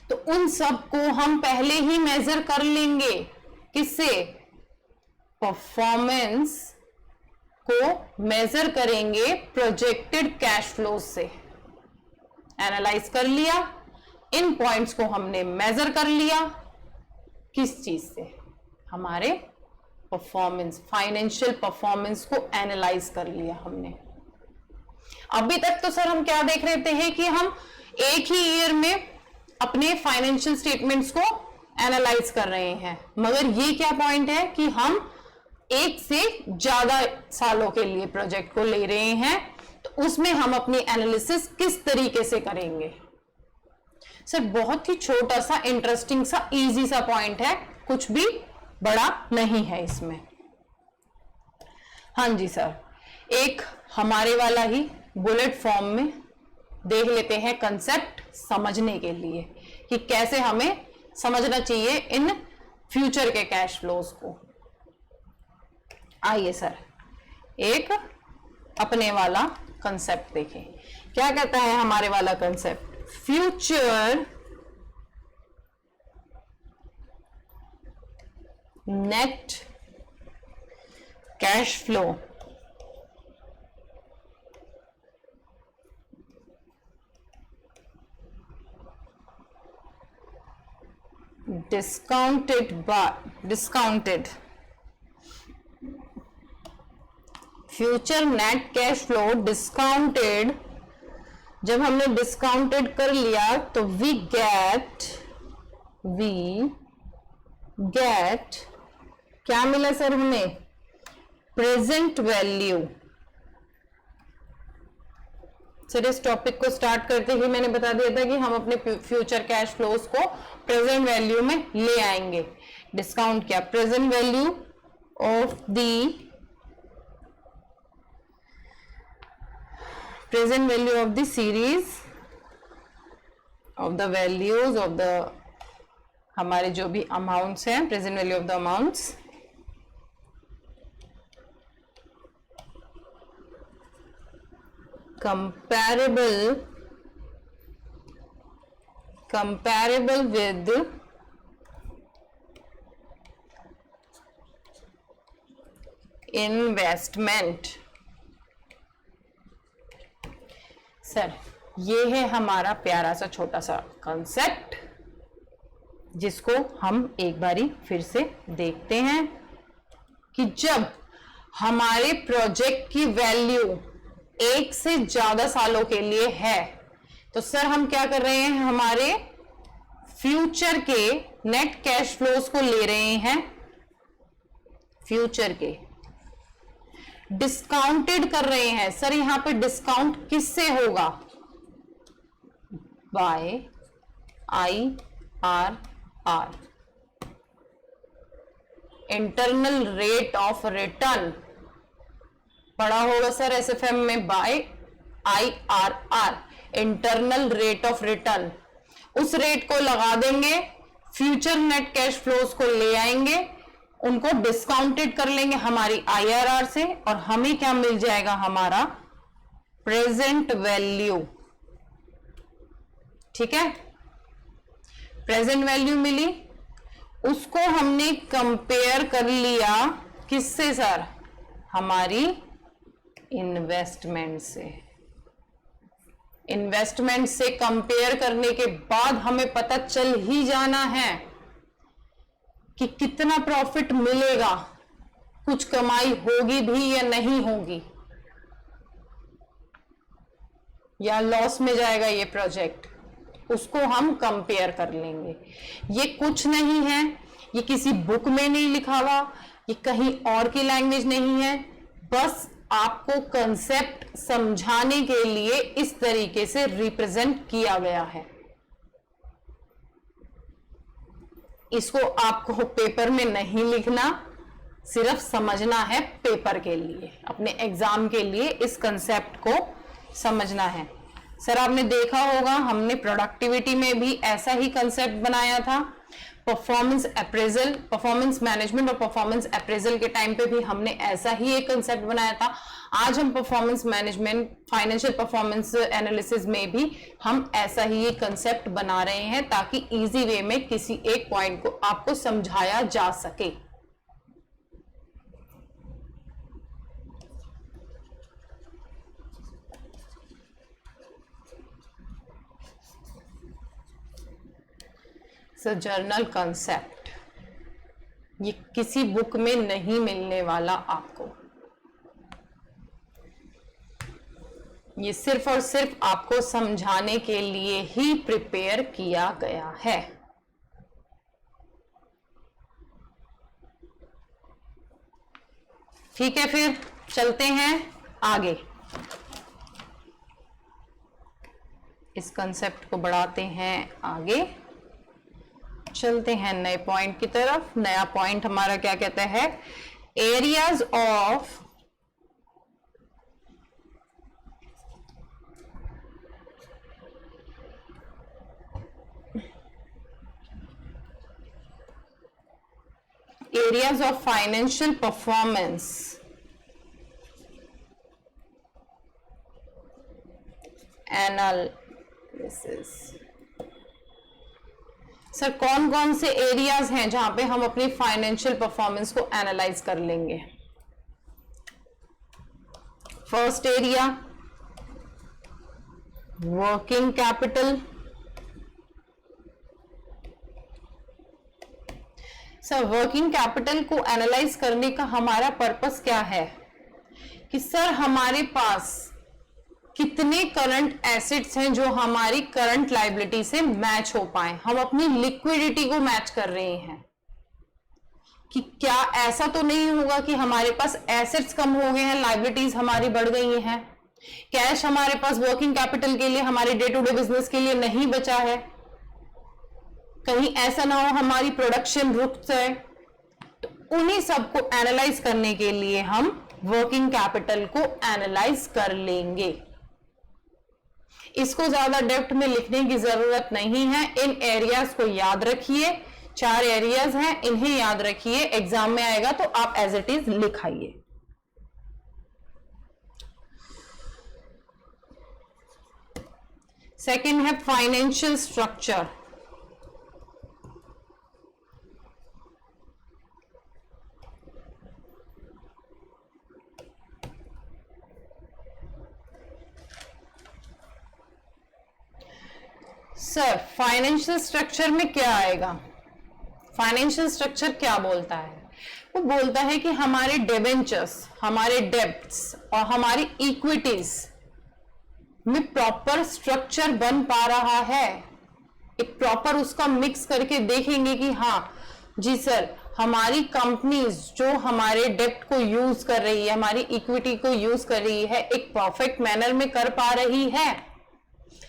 तो उन सब को हम पहले ही मेजर कर लेंगे। किससे? परफॉर्मेंस को मेजर करेंगे प्रोजेक्टेड कैश फ्लो से। एनालाइज कर लिया, इन पॉइंट्स को हमने मेजर कर लिया, किस चीज से? हमारे परफॉर्मेंस, फाइनेंशियल परफॉर्मेंस को एनालाइज कर लिया हमने। अभी तक तो सर हम क्या देख रहे थे कि हम एक ही ईयर में अपने फाइनेंशियल स्टेटमेंट्स को एनालाइज कर रहे हैं, मगर ये क्या पॉइंट है कि हम एक से ज्यादा सालों के लिए प्रोजेक्ट को ले रहे हैं, तो उसमें हम अपनी एनालिसिस किस तरीके से करेंगे। सर बहुत ही छोटा सा, इंटरेस्टिंग सा, इजी सा पॉइंट है, कुछ भी बड़ा नहीं है इसमें। हाँ जी सर, एक हमारे वाला ही बुलेट फॉर्म में देख लेते हैं कंसेप्ट समझने के लिए कि कैसे हमें समझना चाहिए इन फ्यूचर के कैश फ्लोज को। आइए सर एक अपने वाला कंसेप्ट देखें। क्या कहता है हमारे वाला concept? Future net cash flow discounted future net cash flow discounted, जब हमने डिस्काउंटेड कर लिया तो वी गेट क्या मिला सर हमें? Present value. सर इस टॉपिक को स्टार्ट करते ही मैंने बता दिया था कि हम अपने फ्यूचर कैश फ्लोज को प्रेजेंट वैल्यू में ले आएंगे। डिस्काउंट क्या? Present value of the present value of the series of the values of the, हमारे जो भी अमाउंट्स हैं, present value of the amounts comparable with investment। Sir ये है हमारा प्यारा सा छोटा सा कंसेप्ट, जिसको हम एक बारी फिर से देखते हैं कि जब हमारे प्रोजेक्ट की वैल्यू 1 से ज्यादा सालों के लिए है, तो सर हम क्या कर रहे हैं, हमारे फ्यूचर के नेट कैश फ्लोज को ले रहे हैं, फ्यूचर के डिस्काउंटेड कर रहे हैं। सर यहां पे डिस्काउंट किससे होगा? By IRR, internal rate of return. पढ़ा होगा सर SFM में, by IRR, internal rate of return. उस रेट को लगा देंगे, फ्यूचर नेट कैश फ्लोज को ले आएंगे, उनको डिस्काउंटेड कर लेंगे हमारी IRR से, और हमें क्या मिल जाएगा? हमारा प्रेजेंट वैल्यू। ठीक है, प्रेजेंट वैल्यू मिली, उसको हमने कंपेयर कर लिया किससे सर? हमारी इन्वेस्टमेंट से। इन्वेस्टमेंट से कंपेयर करने के बाद हमें पता चल ही जाना है कि कितना प्रॉफिट मिलेगा, कुछ कमाई होगी भी या नहीं होगी। या लॉस में जाएगा ये प्रोजेक्ट, उसको हम कंपेयर कर लेंगे। ये कुछ नहीं है, ये किसी बुक में नहीं लिखा हुआ, ये कहीं और की लैंग्वेज नहीं है, बस आपको कंसेप्ट समझाने के लिए इस तरीके से रिप्रेजेंट किया गया है। इसको आपको पेपर में नहीं लिखना, सिर्फ समझना है पेपर के लिए, अपने एग्जाम के लिए इस कंसेप्ट को समझना है। सर आपने देखा होगा हमने प्रोडक्टिविटी में भी ऐसा ही कंसेप्ट बनाया था, परफॉर्मेंस अप्रेजल, परफॉर्मेंस मैनेजमेंट और परफॉर्मेंस अप्रेजल के टाइम पे भी हमने ऐसा ही एक कंसेप्ट बनाया था। आज हम performance management, financial performance analysis में भी हम ऐसा ही एक कंसेप्ट बना रहे हैं ताकि इजी वे में किसी एक पॉइंट को आपको समझाया जा सके। जर्नल कंसेप्ट ये किसी बुक में नहीं मिलने वाला आपको, ये सिर्फ और सिर्फ आपको समझाने के लिए ही प्रिपेयर किया गया है। ठीक है, फिर चलते हैं आगे, इस कंसेप्ट को बढ़ाते हैं आगे, चलते हैं नए पॉइंट की तरफ। नया पॉइंट हमारा क्या कहता है, areas of financial performance analysis. Sir कौन कौन से एरियाज हैं जहां पे हम अपनी फाइनेंशियल परफॉर्मेंस को एनालाइज कर लेंगे? First area working capital. Sir working capital को एनालाइज करने का हमारा पर्पस क्या है कि सर हमारे पास कितने करंट एसेट्स हैं जो हमारी करंट लायबिलिटी से मैच हो पाए। हम अपनी लिक्विडिटी को मैच कर रहे हैं कि क्या ऐसा तो नहीं होगा कि हमारे पास एसेट्स कम हो गए हैं, लायबिलिटीज हमारी बढ़ गई हैं, कैश हमारे पास वर्किंग कैपिटल के लिए, हमारे डे टू डे बिजनेस के लिए नहीं बचा है, कहीं ऐसा ना हो हमारी प्रोडक्शन रुक जाए। तो उन्हीं सबको एनालाइज करने के लिए हम वर्किंग कैपिटल को एनालाइज कर लेंगे। इसको ज्यादा डेप्थ में लिखने की जरूरत नहीं है, इन एरियाज को याद रखिए, 4 एरियाज हैं, इन्हें याद रखिए, एग्जाम में आएगा तो आप एज इट इज लिखाइए। सेकंड है financial structure. Sir financial structure में क्या आएगा? फाइनेंशियल स्ट्रक्चर क्या बोलता है? वो बोलता है कि हमारे डिबेंचर्स, हमारे डेब्ट्स और हमारी इक्विटीज में प्रॉपर स्ट्रक्चर बन पा रहा है। एक प्रॉपर उसका मिक्स करके देखेंगे कि हाँ जी सर, हमारी कंपनीज जो हमारे डेब्ट को यूज कर रही है, हमारी इक्विटी को यूज कर रही है, एक परफेक्ट मैनर में कर पा रही है।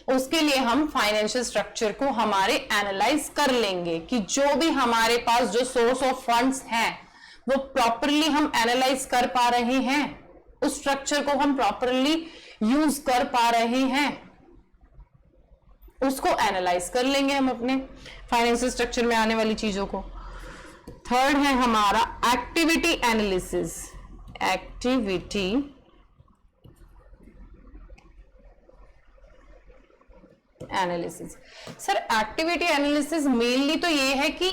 उसके लिए हम फाइनेंशियल स्ट्रक्चर को हमारे एनालाइज कर लेंगे कि जो भी हमारे पास जो सोर्स ऑफ फंड्स हैं वो प्रॉपरली हम एनालाइज कर पा रहे हैं, उस स्ट्रक्चर को हम प्रॉपरली यूज कर पा रहे हैं, उसको एनालाइज कर लेंगे हम अपने फाइनेंशियल स्ट्रक्चर में आने वाली चीजों को। थर्ड है हमारा activity analysis. Activity analysis. Sir activity analysis mainly तो ये है कि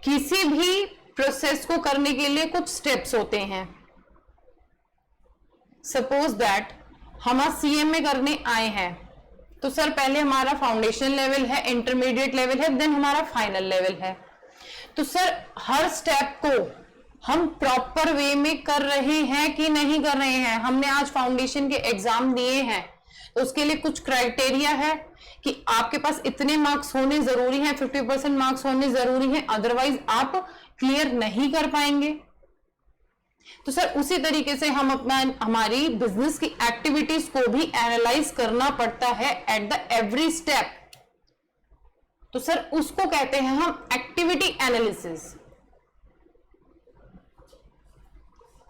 किसी भी प्रोसेस को करने के लिए कुछ स्टेप्स होते हैं। सपोज दैट हम आज सीएमए करने आए हैं तो सर पहले हमारा फाउंडेशन लेवल है, इंटरमीडिएट लेवल है, देन हमारा फाइनल लेवल है। तो सर हर स्टेप को हम प्रॉपर वे में कर रहे हैं कि नहीं कर रहे हैं? हमने आज फाउंडेशन के एग्जाम दिए हैं उसके लिए कुछ क्राइटेरिया है कि आपके पास इतने मार्क्स होने जरूरी हैं, 50% मार्क्स होने जरूरी हैं, अदरवाइज आप क्लियर नहीं कर पाएंगे। तो सर उसी तरीके से हम अपना हमारी बिजनेस की एक्टिविटीज को भी एनालाइज करना पड़ता है एट द एवरी स्टेप। तो सर उसको कहते हैं हम एक्टिविटी एनालिसिस।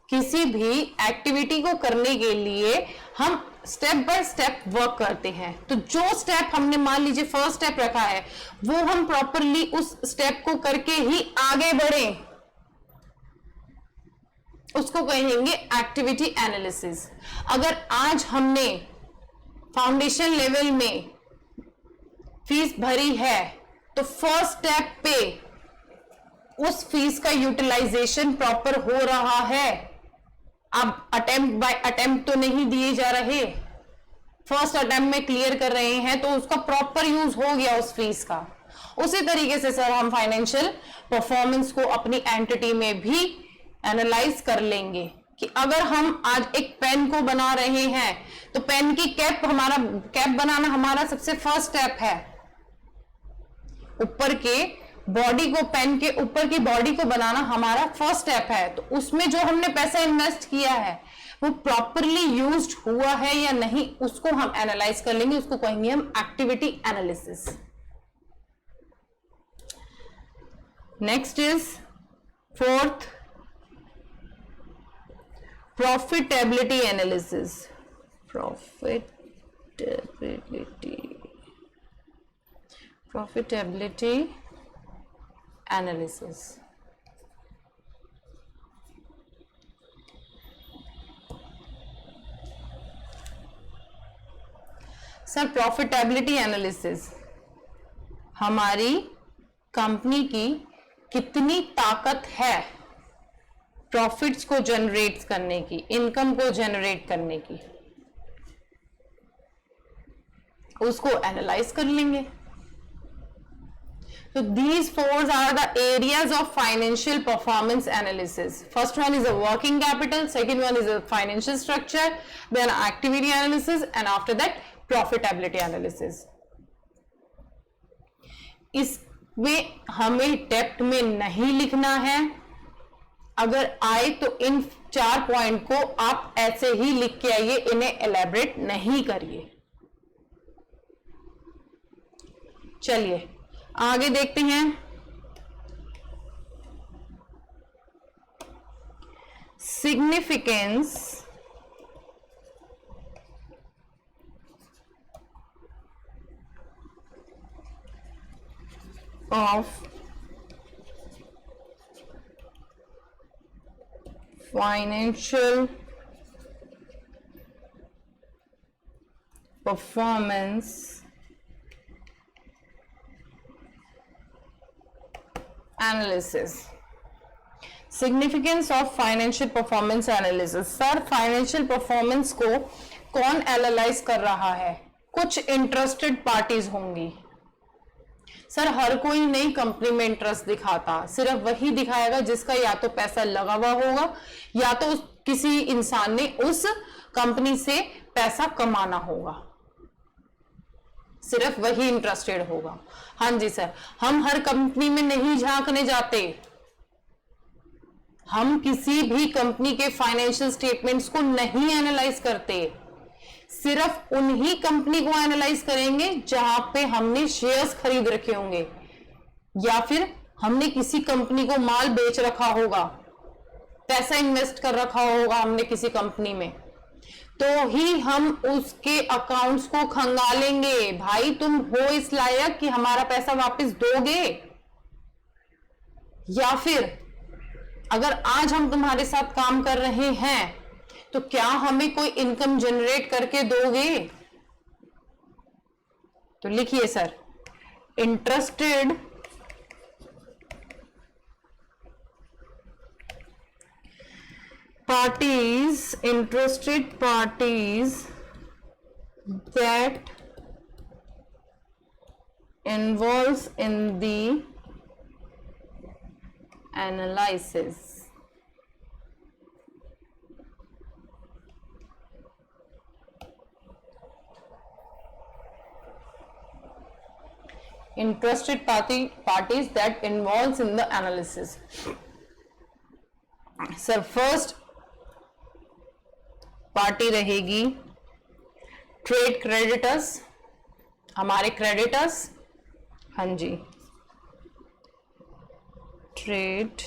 किसी भी एक्टिविटी को करने के लिए हम स्टेप बाय स्टेप वर्क करते हैं। तो जो स्टेप हमने मान लीजिए फर्स्ट स्टेप रखा है, वो हम प्रॉपरली उस स्टेप को करके ही आगे बढ़ें, उसको कहेंगे एक्टिविटी एनालिसिस। अगर आज हमने फाउंडेशन लेवल में फीस भरी है तो फर्स्ट स्टेप पे उस फीस का यूटिलाइजेशन प्रॉपर हो रहा है, अब अटेम्प्ट बाय अटेम्प्ट तो नहीं दिए जा रहे, फर्स्ट अटेम्प्ट में क्लियर कर रहे हैं, तो उसका प्रॉपर यूज हो गया उस फीस का। उसी तरीके से सर हम फाइनेंशियल परफॉर्मेंस को अपनी एंटिटी में भी एनालाइज कर लेंगे कि अगर हम आज एक पेन को बना रहे हैं तो पेन की कैप बनाना हमारा सबसे फर्स्ट स्टेप है। ऊपर के बॉडी को, पेन के ऊपर की बॉडी को बनाना हमारा फर्स्ट स्टेप है। तो उसमें जो हमने पैसा इन्वेस्ट किया है वो प्रॉपरली यूज्ड हुआ है या नहीं, उसको हम एनालाइज कर लेंगे, उसको कहेंगे हम activity analysis. Next is fourth, profitability analysis. Profitability analysis. Sir profitability analysis हमारी कंपनी की कितनी ताकत है प्रॉफिट्स को जनरेट करने की, इनकम को जनरेट करने की, उसको एनालाइज कर लेंगे। So these four are the areas of financial performance analysis. First one is a working capital, second one is a financial structure, then activity analysis, and after that profitability analysis. इसमें हमें depth में नहीं लिखना है, अगर आए तो इन 4 point को आप ऐसे ही लिख के आइए, इन्हें एलैबोरेट नहीं करिए। चलिए आगे देखते हैं। Significance of financial performance analysis. Significance of financial performance analysis. Sir financial performance को कौन एनालाइज कर रहा है? कुछ इंटरेस्टेड पार्टीज होंगी। सर हर कोई नई कंपनी में इंटरेस्ट दिखाता, सिर्फ वही दिखाएगा जिसका या तो पैसा लगा हुआ होगा या तो किसी इंसान ने उस कंपनी से पैसा कमाना होगा, सिर्फ वही इंटरेस्टेड होगा। हाँ जी सर, हम हर कंपनी में नहीं झांकने जाते, हम किसी भी कंपनी के फाइनेंशियल स्टेटमेंट्स को नहीं एनालाइज करते, सिर्फ उन्हीं कंपनी को एनालाइज करेंगे जहां पे हमने शेयर्स खरीद रखे होंगे या फिर हमने किसी कंपनी को माल बेच रखा होगा, पैसा इन्वेस्ट कर रखा होगा हमने किसी कंपनी में, तो ही हम उसके अकाउंट्स को खंगालेंगे। भाई तुम हो इस लायक कि हमारा पैसा वापस दोगे, या फिर अगर आज हम तुम्हारे साथ काम कर रहे हैं तो क्या हमें कोई इनकम जनरेट करके दोगे? तो लिखिए sir, interested parties that involves in the analysis. Interested parties that involves in the analysis. Sir first party रहेगी ट्रेड क्रेडिटर्स, हमारे क्रेडिटर्स, हाँ जी, trade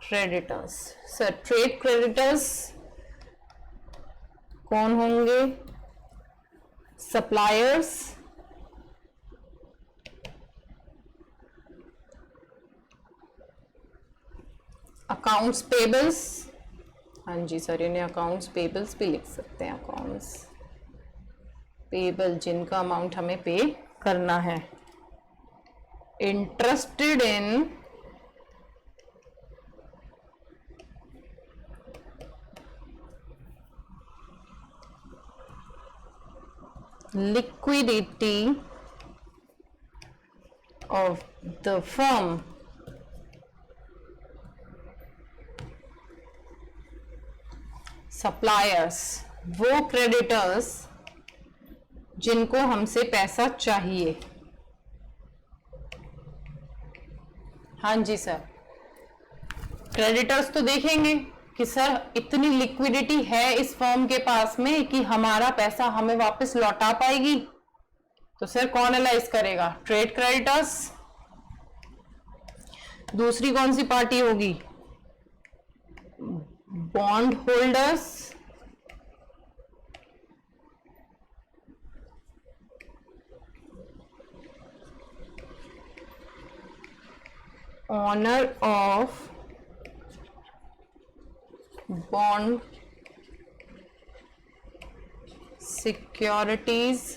creditors. Sir trade creditors कौन होंगे? सप्लायर्स, अकाउंट्स पेबल्स, हाँ जी सर इन्हें अकाउंट्स पेबल्स भी लिख सकते हैं, अकाउंट्स पेबल जिनका अमाउंट हमें पे करना है। Interested in liquidity of the firm, suppliers वो क्रेडिटर्स जिनको हमसे पैसा चाहिए। हाँ जी सर, क्रेडिटर्स तो देखेंगे कि सर इतनी लिक्विडिटी है इस फर्म के पास में कि हमारा पैसा हमें वापस लौटा पाएगी, तो सर कौन एनालाइज करेगा? Trade creditors. दूसरी कौन सी पार्टी होगी? Bond holders, owner of bond securities,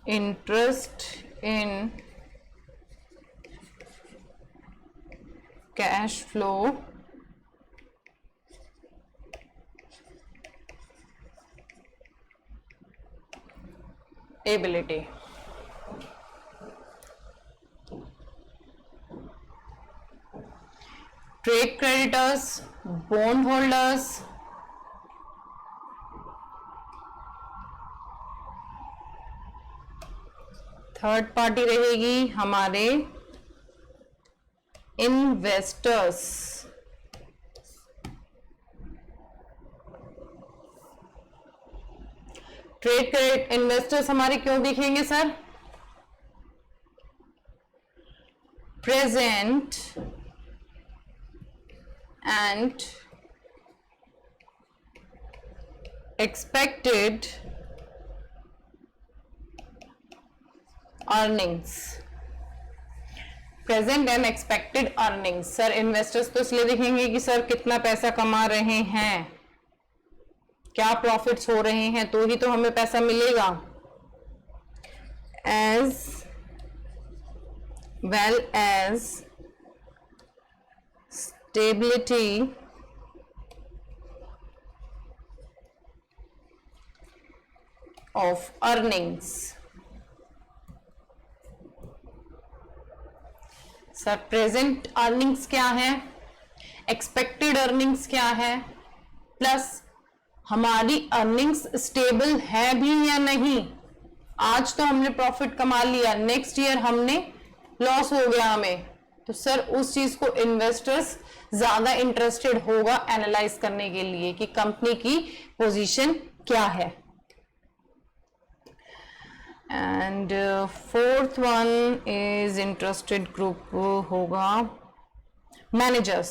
interest in cash flow ability। Trade creditors, bond holders, third party रहेगी हमारे इन्वेस्टर्स। ट्रेड क्रेडिट इन्वेस्टर्स हमारे क्यों दिखेंगे sir? Present and expected earnings. Present and expected earnings sir investors तो इसलिए देखेंगे कि sir कितना पैसा कमा रहे हैं, क्या प्रॉफिट्स हो रहे हैं, तो ही तो हमें पैसा मिलेगा। As well as stability of earnings. Sir present earnings क्या है, एक्सपेक्टेड अर्निंग्स क्या है, प्लस हमारी अर्निंग्स स्टेबल है भी या नहीं। आज तो हमने प्रॉफिट कमा लिया, नेक्स्ट ईयर हमने लॉस हो गया हमें, तो सर उस चीज को इन्वेस्टर्स ज्यादा इंटरेस्टेड होगा एनालाइज करने के लिए कि कंपनी की पोजीशन क्या है। And fourth one is interested group होगा managers.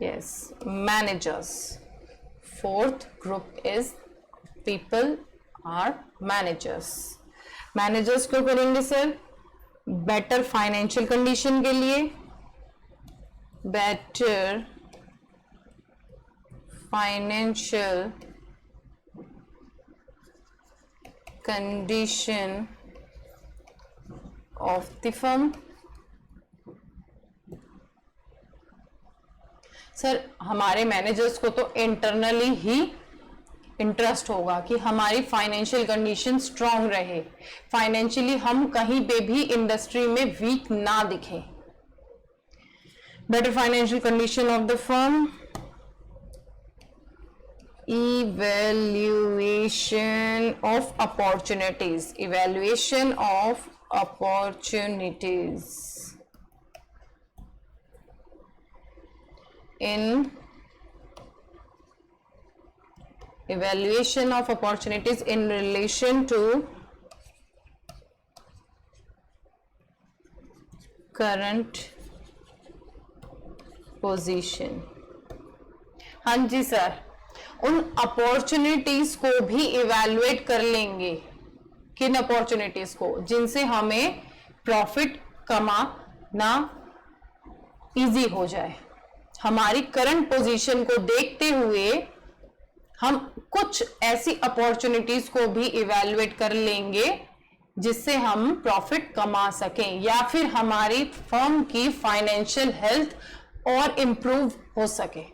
Yes managers, fourth group is people are managers. Managers क्यों करेंगे सर? बेटर फाइनेंशियल कंडीशन के लिए, better financial condition of the firm. Sir हमारे मैनेजर्स को तो इंटरनली ही इंटरेस्ट होगा कि हमारी फाइनेंशियल कंडीशन स्ट्रांग रहे, फाइनेंशियली हम कहीं पे भी इंडस्ट्री में वीक ना दिखें. Better financial condition of the firm, evaluation of opportunities, evaluation of opportunities in evaluation of opportunities in relation to current position. हाँ जी सर, उन अपॉर्चुनिटीज को भी इवैल्यूएट कर लेंगे. किन अपॉर्चुनिटीज को? जिनसे हमें प्रॉफिट कमाना इजी हो जाए. हमारी करंट पोजीशन को देखते हुए हम कुछ ऐसी अपॉर्चुनिटीज को भी इवैल्यूएट कर लेंगे जिससे हम प्रॉफिट कमा सकें या फिर हमारी फर्म की फाइनेंशियल हेल्थ और इंप्रूव हो सके.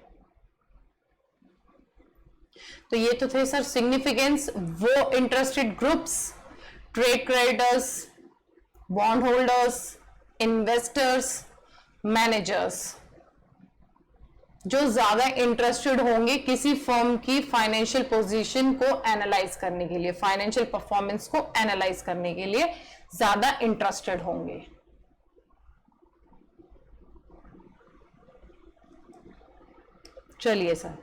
तो ये तो थे सर सिग्निफिकेंस. वो interested groups, trade creditors, bond holders, investors, managers, जो ज्यादा इंटरेस्टेड होंगे किसी फर्म की फाइनेंशियल पोजीशन को एनालाइज करने के लिए, फाइनेंशियल परफॉर्मेंस को एनालाइज करने के लिए ज्यादा इंटरेस्टेड होंगे. चलिए सर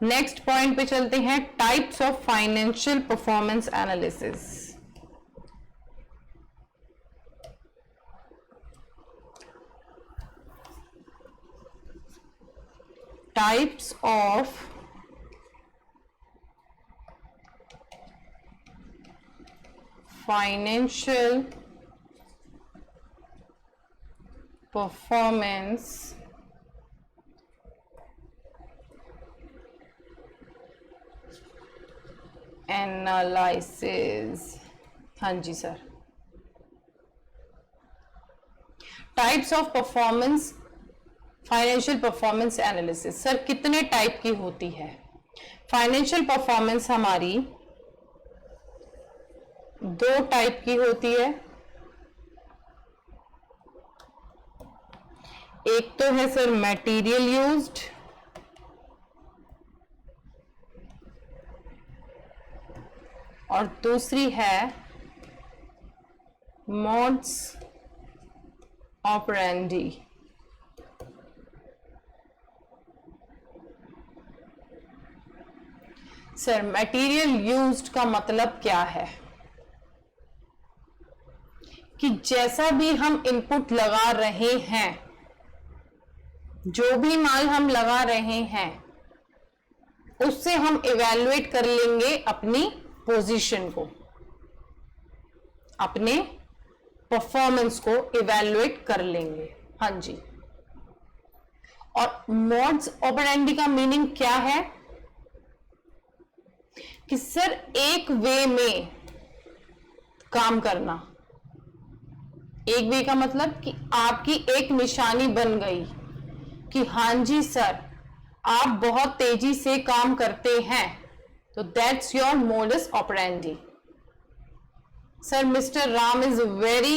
नेक्स्ट पॉइंट पे चलते हैं. Types of financial performance analysis. Types of financial performance analysis. हाँ जी sir, types of performance financial performance analysis. Sir कितने टाइप की होती है? फाइनेंशियल परफॉर्मेंस हमारी दो टाइप की होती है. एक तो है सर मटेरियल यूज्ड, और दूसरी है modes operandi. Sir material used का मतलब क्या है? कि जैसा भी हम इनपुट लगा रहे हैं, जो भी माल हम लगा रहे हैं, उससे हम इवैल्यूएट कर लेंगे अपनी पोजीशन को, अपने परफॉर्मेंस को इवैल्यूएट कर लेंगे. हाँ जी. और मोड्स ऑपरेंडी का मीनिंग क्या है? कि सर एक वे में काम करना. एक वे का मतलब कि आपकी एक निशानी बन गई कि हाँ जी सर आप बहुत तेजी से काम करते हैं, तो that's your modus operandi. Sir mister Ram is very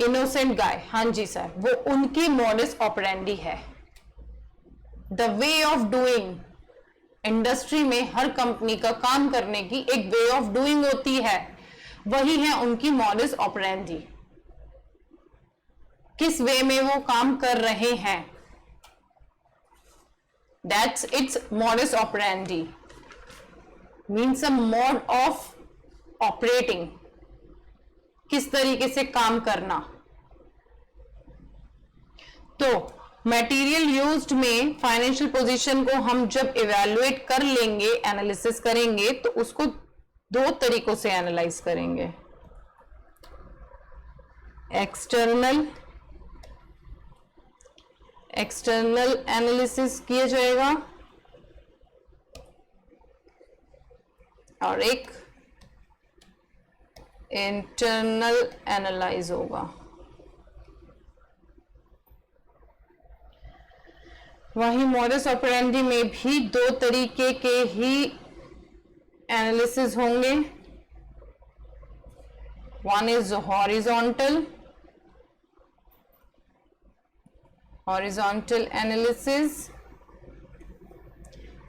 innocent guy. हाँ जी सर, वो उनकी मोडस ऑपरेंडी है. The way of doing, industry में हर कंपनी का काम करने की एक वे ऑफ डूइंग होती है, वही है उनकी मोडस ऑपरेंडी. किस वे में वो काम कर रहे हैं, that's it's modus operandi. Means a mode of operating, किस तरीके से काम करना. तो मटेरियल यूज्ड में फाइनेंशियल पोजीशन को हम जब इवैल्यूएट कर लेंगे, एनालिसिस करेंगे, तो उसको दो तरीकों से एनालाइज करेंगे. एक्सटर्नल एनालिसिस किया जाएगा और एक इंटरनल एनालाइज होगा. वही मोडस ऑपरेंडी में भी दो तरीके के ही एनालिसिस होंगे. One is horizontal analysis.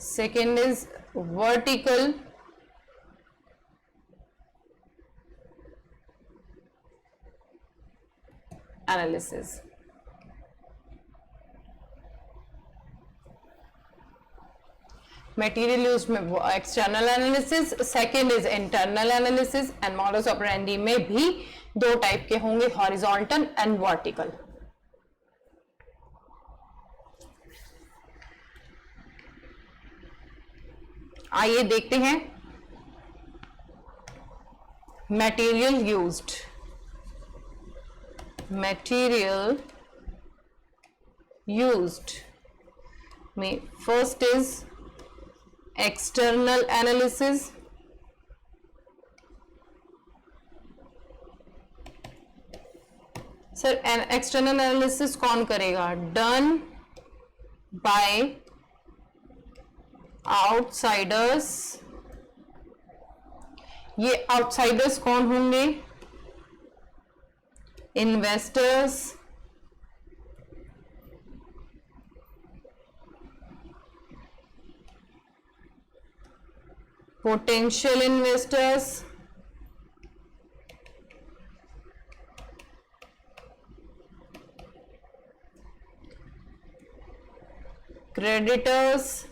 Second is vertical analysis. Material used में external analysis, second is internal analysis and modus operandi में भी दो टाइप के होंगे, horizontal and vertical. आइए देखते हैं मटेरियल यूज्ड. मटेरियल यूज्ड में first is external analysis. Sir external analysis कौन करेगा? Done by outsiders. ये आउटसाइडर्स कौन होंगे? Investors, potential investors, creditors,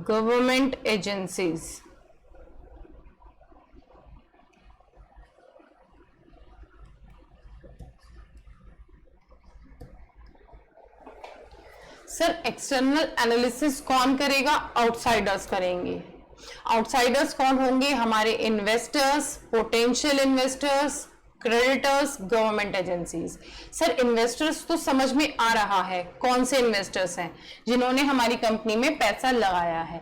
government agencies. Sir external analysis कौन करेगा? आउटसाइडर्स करेंगे. आउटसाइडर्स कौन होंगे? हमारे investors, potential investors, creditors, government agencies. Sir investors तो समझ में आ रहा है, कौन से इन्वेस्टर्स हैं? जिन्होंने हमारी कंपनी में पैसा लगाया है.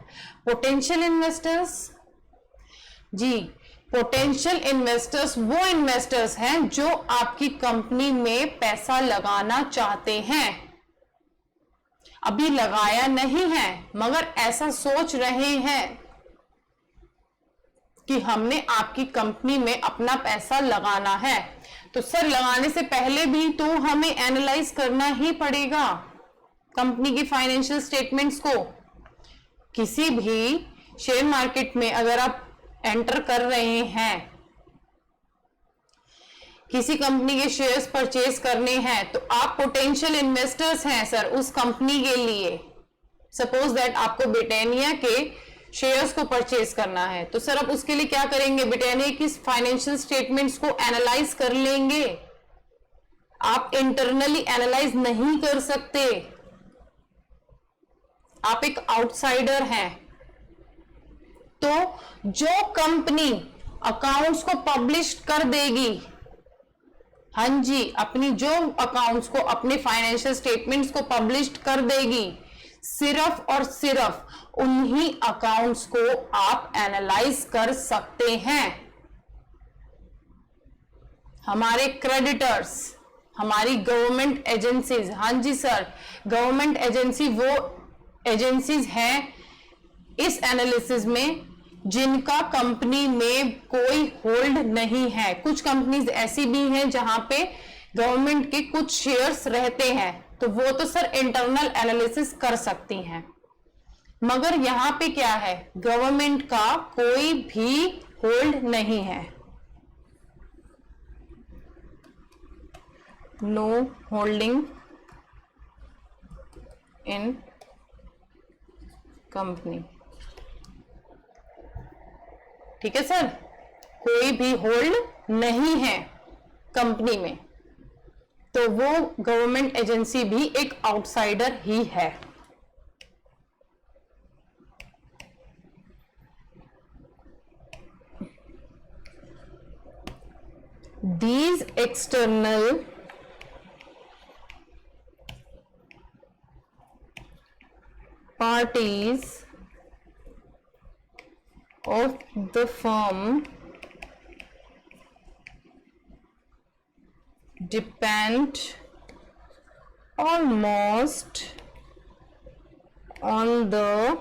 पोटेंशियल इन्वेस्टर्स, जी पोटेंशियल इन्वेस्टर्स वो इन्वेस्टर्स हैं जो आपकी कंपनी में पैसा लगाना चाहते हैं. अभी लगाया नहीं है मगर ऐसा सोच रहे हैं कि हमने आपकी कंपनी में अपना पैसा लगाना है. तो सर लगाने से पहले भी तो हमें एनालाइज करना ही पड़ेगा कंपनी की फाइनेंशियल स्टेटमेंट्स को. किसी भी शेयर मार्केट में अगर आप एंटर कर रहे हैं, किसी कंपनी के शेयर्स परचेज करने हैं, तो आप पोटेंशियल इन्वेस्टर्स हैं सर उस कंपनी के लिए. सपोज दैट आपको ब्रिटानिया के शेयर्स को परचेज करना है, तो सर आप उसके लिए क्या करेंगे? ब्रिटानिया की फाइनेंशियल स्टेटमेंट्स को एनालाइज कर लेंगे. आप इंटरनली एनालाइज नहीं कर सकते, आप एक आउटसाइडर हैं. तो जो कंपनी अकाउंट्स को पब्लिश कर देगी, हाँ जी, अपनी जो अकाउंट्स को, अपने फाइनेंशियल स्टेटमेंट्स को पब्लिश कर देगी, सिर्फ और सिर्फ उन्हीं अकाउंट्स को आप एनालाइज कर सकते हैं. हमारे क्रेडिटर्स, हमारी गवर्नमेंट एजेंसीज, हाँ जी सर, गवर्नमेंट एजेंसी वो एजेंसीज हैं इस एनालिसिस में जिनका कंपनी में कोई होल्ड नहीं है. कुछ कंपनीज ऐसी भी हैं जहां पे गवर्नमेंट के कुछ शेयर्स रहते हैं, तो वो तो सर इंटरनल एनालिसिस कर सकती हैं. मगर यहां पे क्या है? गवर्नमेंट का कोई भी होल्ड नहीं है. No holding in company. ठीक है सर, कोई भी होल्ड नहीं है कंपनी में, तो वो गवर्नमेंट एजेंसी भी एक आउटसाइडर ही है. These external parties of the firm depend almost on the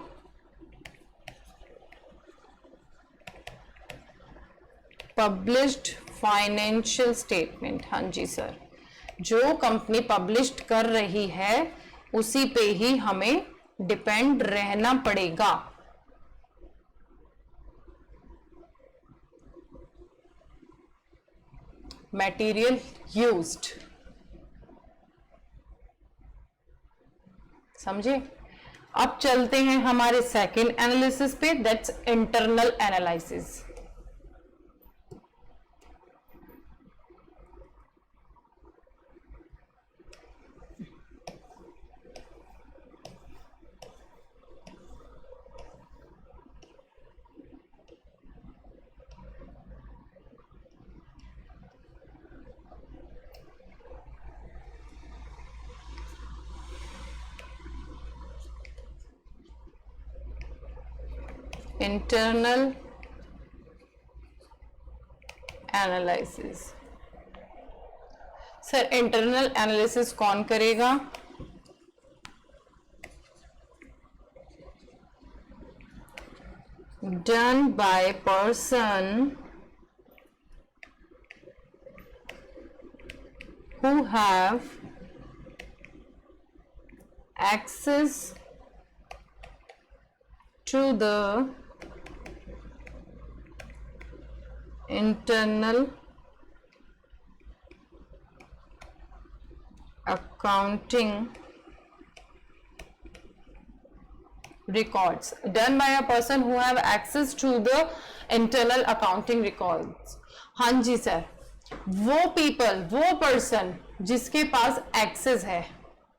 published financial statement। हाँ जी सर, जो कंपनी पब्लिश कर रही है उसी पे ही हमें डिपेंड रहना पड़ेगा। मटेरियल यूज्ड, समझे। अब चलते हैं हमारे सेकंड एनालिसिस पे, that's internal analysis. Internal analysis. Sir internal analysis कौन करेगा? Done by person who have access to the internal accounting records। done by a person who have access to the internal accounting records। हाँ जी sir, वो people, वो person जिसके पास access है,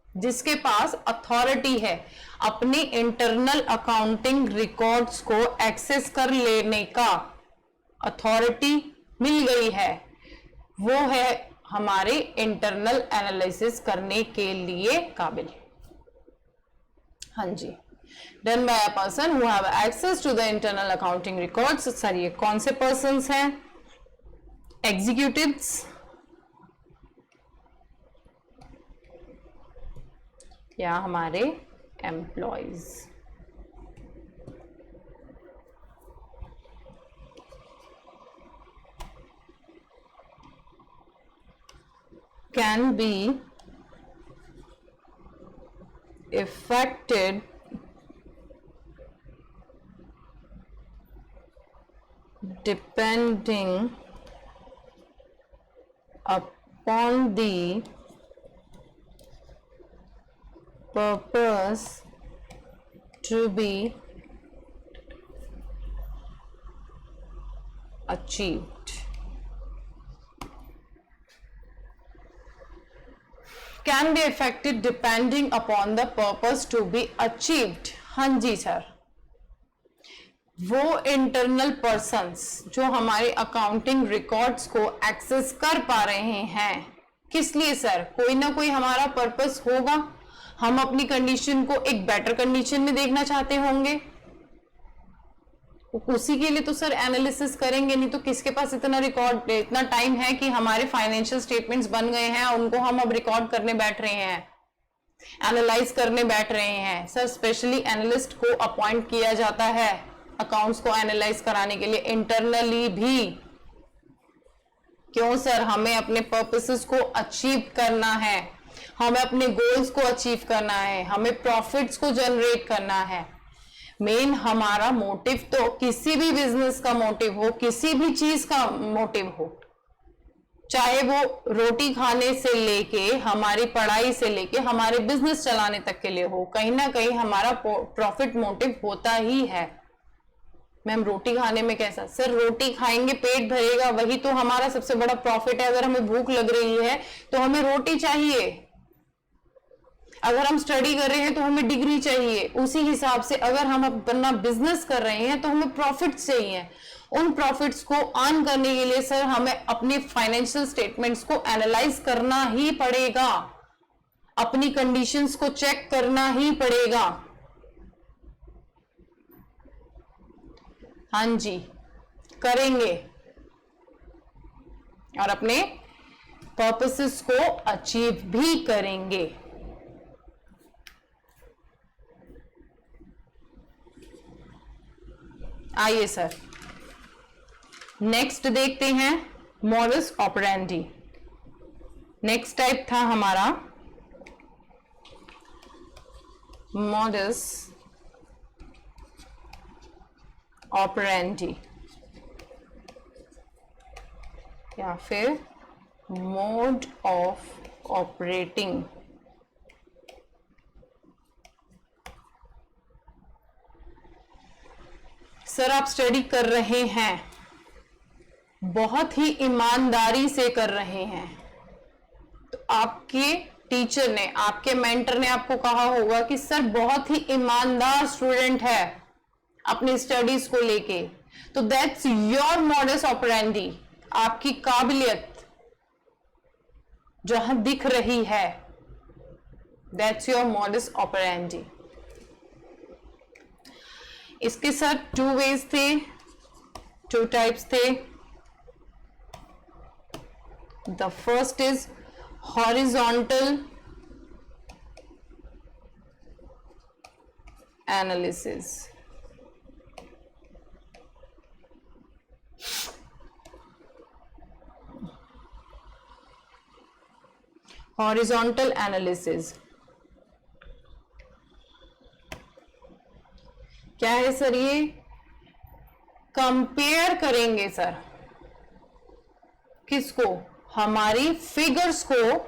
जिसके पास authority है, अपने इंटरनल अकाउंटिंग रिकॉर्ड्स को एक्सेस कर लेने का अथॉरिटी मिल गई है, वो है हमारे इंटरनल एनालिसिस करने के लिए काबिल। हाँ जी, done by a person who have access to the internal accounting records. Sir ये कौन से पर्सन्स हैं? एग्जीक्यूटिव्स, या हमारे employees. can be affected depending upon the purpose to be achieved। Can be affected depending upon the purpose to be achieved. हाँ जी sir, वो internal persons जो हमारे अकाउंटिंग रिकॉर्ड्स को एक्सेस कर पा रहे हैं, किस लिए सर? कोई ना कोई हमारा पर्पस होगा, हम अपनी कंडीशन को एक बेटर कंडीशन में देखना चाहते होंगे, उसी के लिए तो सर एनालिसिस करेंगे। नहीं तो किसके पास इतना रिकॉर्ड, इतना टाइम है कि हमारे फाइनेंशियल स्टेटमेंट्स बन गए हैं और उनको हम अब रिकॉर्ड करने बैठ रहे हैं, एनालाइज करने बैठ रहे हैं। सर स्पेशली एनालिस्ट को अपॉइंट किया जाता है अकाउंट्स को एनालाइज कराने के लिए, इंटरनली भी। क्यों सर? हमें अपने पर्पसेस को अचीव करना है, हमें अपने गोल्स को अचीव करना है, हमें प्रॉफिट्स को जनरेट करना है। मेन हमारा मोटिव तो किसी भी बिजनेस का मोटिव हो, किसी भी चीज का मोटिव हो, चाहे वो रोटी खाने से लेके, हमारी पढ़ाई से लेके, हमारे बिजनेस चलाने तक के लिए हो, कहीं ना कहीं हमारा प्रॉफिट मोटिव होता ही है। मैम रोटी खाने में कैसा? सर रोटी खाएंगे पेट भरेगा, वही तो हमारा सबसे बड़ा प्रॉफिट है। अगर हमें भूख लग रही है तो हमें रोटी चाहिए, अगर हम स्टडी कर रहे हैं तो हमें डिग्री चाहिए, उसी हिसाब से अगर हम अपना बिजनेस कर रहे हैं तो हमें प्रॉफिट्स चाहिए। उन प्रॉफिट्स को अर्न करने के लिए सर हमें अपने फाइनेंशियल स्टेटमेंट्स को एनालाइज करना ही पड़ेगा, अपनी कंडीशंस को चेक करना ही पड़ेगा। हाँ जी, करेंगे और अपने पर्पसेस को अचीव भी करेंगे। आइए सर नेक्स्ट देखते हैं मॉडस ऑपरेंडी। नेक्स्ट टाइप था हमारा मॉडस ऑपरेंडी या फिर मोड ऑफ ऑपरेटिंग। सर आप स्टडी कर रहे हैं, बहुत ही ईमानदारी से कर रहे हैं, तो आपके टीचर ने, आपके मेंटर ने आपको कहा होगा कि सर बहुत ही ईमानदार स्टूडेंट है अपनी स्टडीज को लेके, तो दैट्स योर मॉडस ऑपरेंडी। आपकी काबिलियत जहां दिख रही है, दैट्स योर मॉडस ऑपरेंडी। इसके सर 2 वेज थे, 2 टाइप्स थे। The first is horizontal analysis. Horizontal analysis क्या है सर? ये कंपेयर करेंगे सर किसको? हमारी फिगर्स को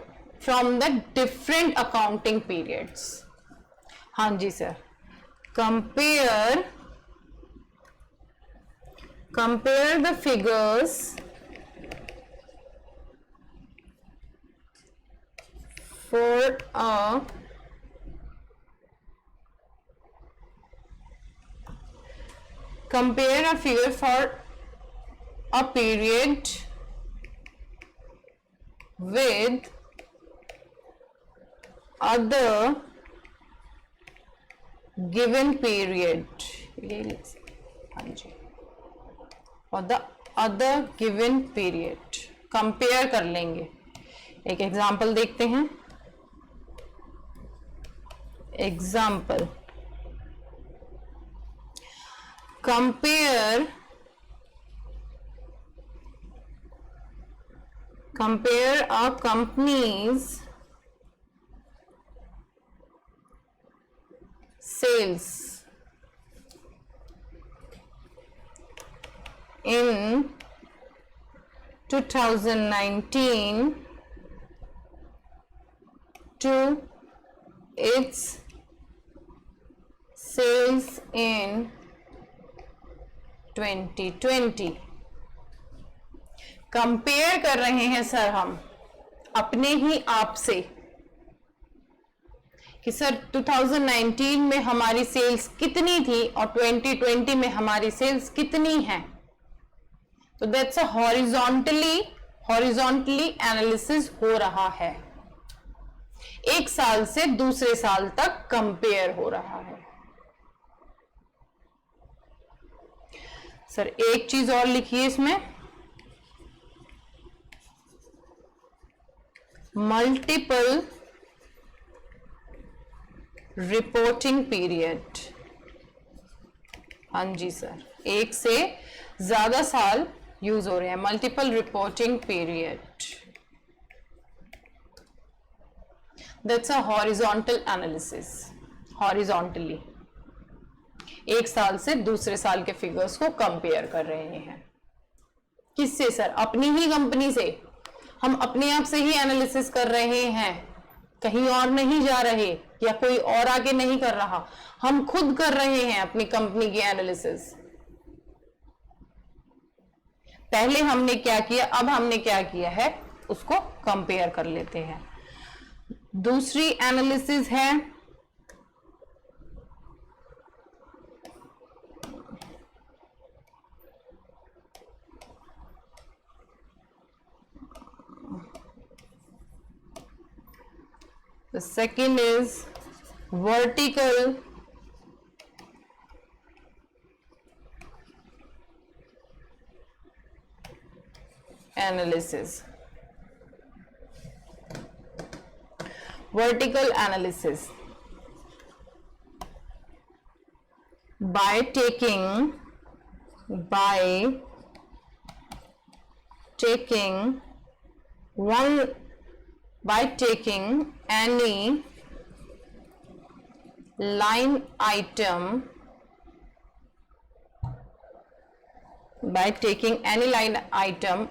from the different accounting periods. हाँ जी sir, compare the figures for a figure for a period with other given period। हाँ जी, और the other given period compare कर लेंगे। एक एग्जाम्पल देखते हैं। Example, compare a company's sales in 2019 to its sales in 2020। Compare कर रहे हैं सर हम अपने ही आप से कि सर 2019 में हमारी सेल्स कितनी थी और 2020 में हमारी सेल्स कितनी है। तो दैट्स अ हॉरिजॉन्टली एनालिसिस हो रहा है, एक साल से दूसरे साल तक कंपेयर हो रहा है। सर एक चीज और लिखिए इसमें, मल्टीपल रिपोर्टिंग पीरियड। हाँ जी सर, एक से ज्यादा साल यूज हो रहे हैं, multiple reporting period. That's a horizontal analysis. Horizontally एक साल से दूसरे साल के फिगर्स को कंपेयर कर रहे हैं। किससे सर? अपनी ही कंपनी से। हम अपने आप से ही एनालिसिस कर रहे हैं, कहीं और नहीं जा रहे या कोई और आगे नहीं कर रहा, हम खुद कर रहे हैं अपनी कंपनी की एनालिसिस। पहले हमने क्या किया, अब हमने क्या किया है, उसको कंपेयर कर लेते हैं। दूसरी एनालिसिस है the second is vertical analysis। vertical analysis by taking by taking any line item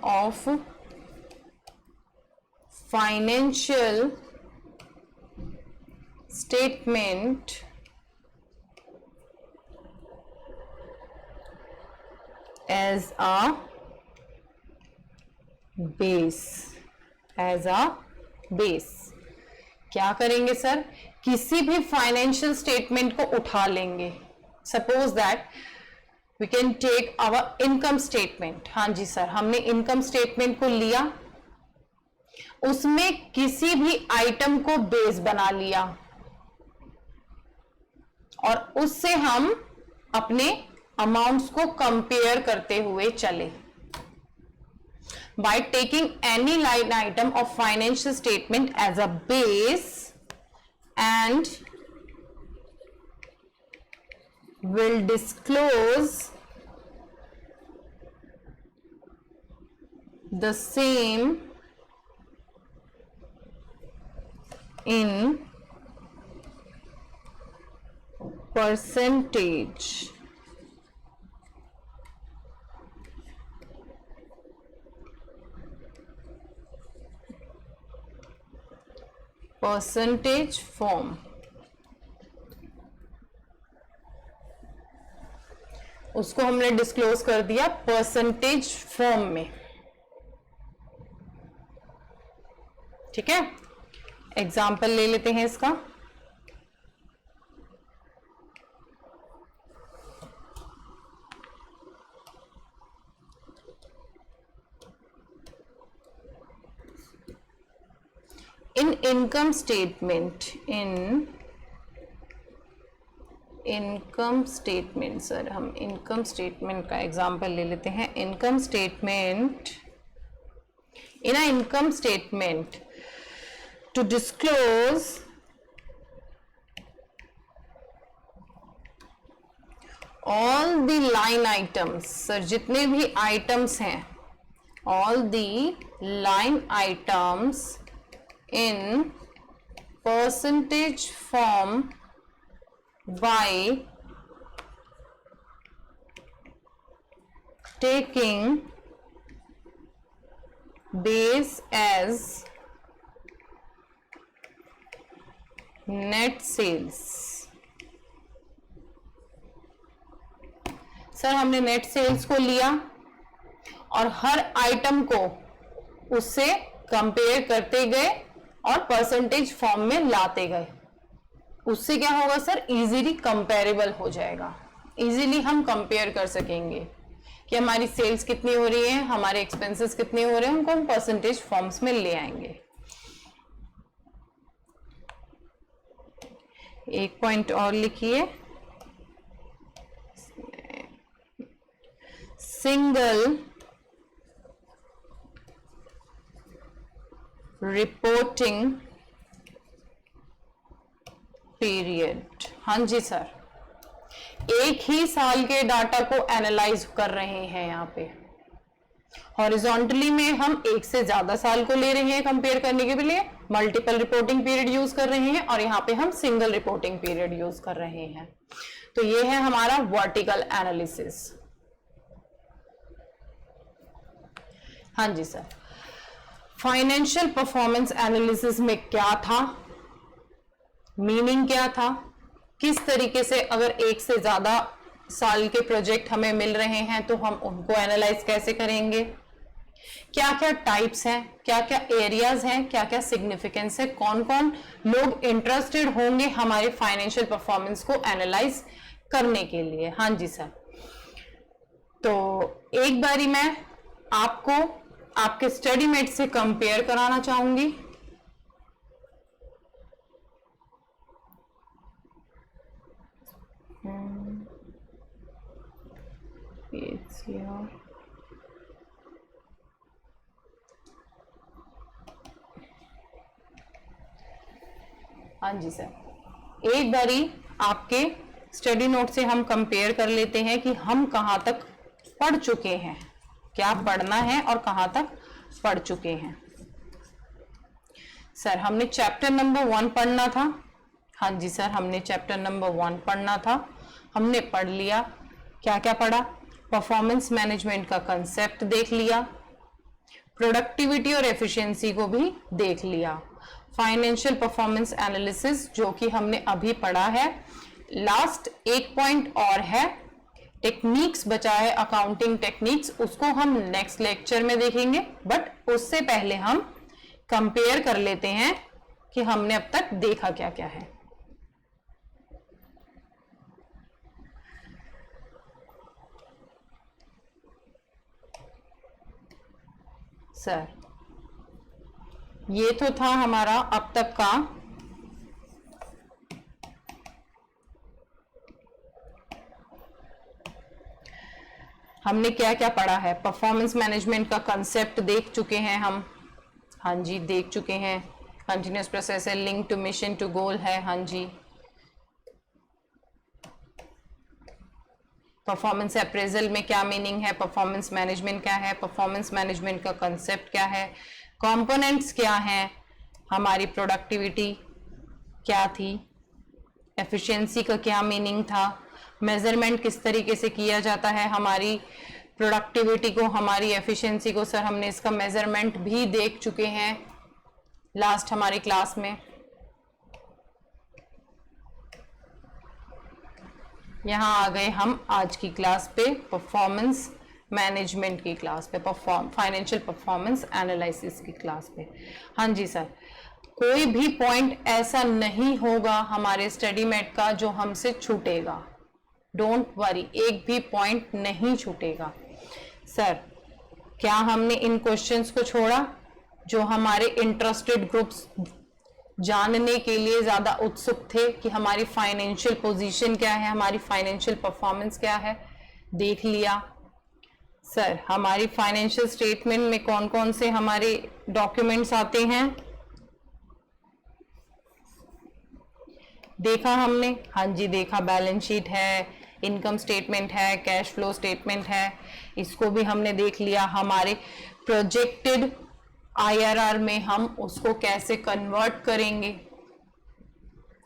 of financial statement as a base. क्या करेंगे सर? किसी भी फाइनेंशियल स्टेटमेंट को उठा लेंगे. Suppose that we can take our income statement. हाँ जी sir, हमने इनकम स्टेटमेंट को लिया, उसमें किसी भी आइटम को बेस बना लिया और उससे हम अपने अमाउंट्स को कंपेयर करते हुए चले. By taking any line item of financial statement as a base and will disclose the same in percentage form. उसको हमने डिस्क्लोज कर दिया परसेंटेज फॉर्म में. ठीक है, एग्जाम्पल ले लेते हैं इसका. in income statement सर, हम इनकम स्टेटमेंट का एग्जांपल ले लेते हैं. Income statement, in a income statement to disclose all the line items. Sir, जितने भी आइटम्स हैं, all the line items in percentage form by taking base as net sales. Sir, हमने net sales को लिया और हर आइटम को उससे compare करते गए और परसेंटेज फॉर्म में लाते गए. उससे क्या होगा सर? इजीली कंपेरेबल हो जाएगा. इजीली हम कंपेयर कर सकेंगे कि हमारी सेल्स कितनी हो रही है, हमारे एक्सपेंसेस कितने हो रहे हैं, उनको हम परसेंटेज फॉर्म्स में ले आएंगे. एक पॉइंट और लिखिए, सिंगल रिपोर्टिंग पीरियड. हाँ जी सर, एक ही साल के डाटा को एनालाइज कर रहे हैं. यहाँ पे हॉरिजॉन्टली में हम एक से ज्यादा साल को ले रहे हैं कंपेयर करने के लिए, मल्टीपल रिपोर्टिंग पीरियड यूज कर रहे हैं, और यहाँ पे हम सिंगल रिपोर्टिंग पीरियड यूज कर रहे हैं. तो ये है हमारा वर्टिकल एनालिसिस. हाँ जी सर, फाइनेंशियल परफॉर्मेंस एनालिसिस में क्या था, मीनिंग क्या था, किस तरीके से अगर एक से ज्यादा साल के प्रोजेक्ट हमें मिल रहे हैं तो हम उनको एनालाइज कैसे करेंगे, क्या क्या टाइप्स हैं, क्या क्या एरियाज हैं, क्या क्या सिग्निफिकेंस है, कौन कौन लोग इंटरेस्टेड होंगे हमारे फाइनेंशियल परफॉर्मेंस को एनालाइज करने के लिए. हाँ जी सर, तो एक बारी मैं आपको आपके स्टडी मेट से कंपेयर कराना चाहूंगी. हाँ जी सर, एक बारी आपके स्टडी नोट से हम कंपेयर कर लेते हैं कि हम कहाँ तक पढ़ चुके हैं, क्या पढ़ना है और कहां तक पढ़ चुके हैं। सर हमने चैप्टर नंबर 1 पढ़ना था। हाँ जी सर, हमने चैप्टर नंबर 1 पढ़ना था, हमने पढ़ लिया। क्या क्या पढ़ा? परफॉर्मेंस मैनेजमेंट का कंसेप्ट देख लिया, प्रोडक्टिविटी और एफिशिएंसी को भी देख लिया, फाइनेंशियल परफॉर्मेंस एनालिसिस जो कि हमने अभी पढ़ा है। लास्ट एक पॉइंट और है, टेक्निक्स बचा है, अकाउंटिंग टेक्निक्स, उसको हम नेक्स्ट लेक्चर में देखेंगे। बट उससे पहले हम कंपेयर कर लेते हैं कि हमने अब तक देखा क्या क्या है। सर ये तो था हमारा अब तक का हमने क्या क्या पढ़ा है। परफॉर्मेंस मैनेजमेंट का कंसेप्ट देख चुके हैं हम, हाँ जी देख चुके हैं। कंटिन्यूअस प्रोसेस है, लिंक टू मिशन टू गोल है, हाँ जी। परफॉर्मेंस अप्रेजल में क्या मीनिंग है, परफॉर्मेंस मैनेजमेंट क्या है, परफॉर्मेंस मैनेजमेंट का कंसेप्ट क्या है, कंपोनेंट्स क्या हैं, हमारी प्रोडक्टिविटी क्या थी, एफिशिएंसी का क्या मीनिंग था, मेजरमेंट किस तरीके से किया जाता है हमारी प्रोडक्टिविटी को, हमारी एफिशिएंसी को। सर हमने इसका मेजरमेंट भी देख चुके हैं लास्ट हमारी क्लास में। यहाँ आ गए हम आज की क्लास पे, परफॉर्मेंस मैनेजमेंट की क्लास पे, फाइनेंशियल परफॉर्मेंस एनालिसिस की क्लास पे। हाँ जी सर, कोई भी पॉइंट ऐसा नहीं होगा हमारे स्टडी मेट का जो हमसे छूटेगा, डोंट वरी, एक भी पॉइंट नहीं छूटेगा। सर क्या हमने इन क्वेश्चंस को छोड़ा जो हमारे इंटरेस्टेड ग्रुप्स जानने के लिए ज्यादा उत्सुक थे कि हमारी फाइनेंशियल पोजीशन क्या है, हमारी फाइनेंशियल परफॉर्मेंस क्या है, देख लिया। सर हमारी फाइनेंशियल स्टेटमेंट में कौन कौन से हमारे डॉक्यूमेंट्स आते हैं, देखा हमने, हाँ जी देखा। बैलेंस शीट है, इनकम स्टेटमेंट है, कैश फ्लो स्टेटमेंट है, इसको भी हमने देख लिया। हमारे प्रोजेक्टेड आईआरआर में हम उसको कैसे कन्वर्ट करेंगे,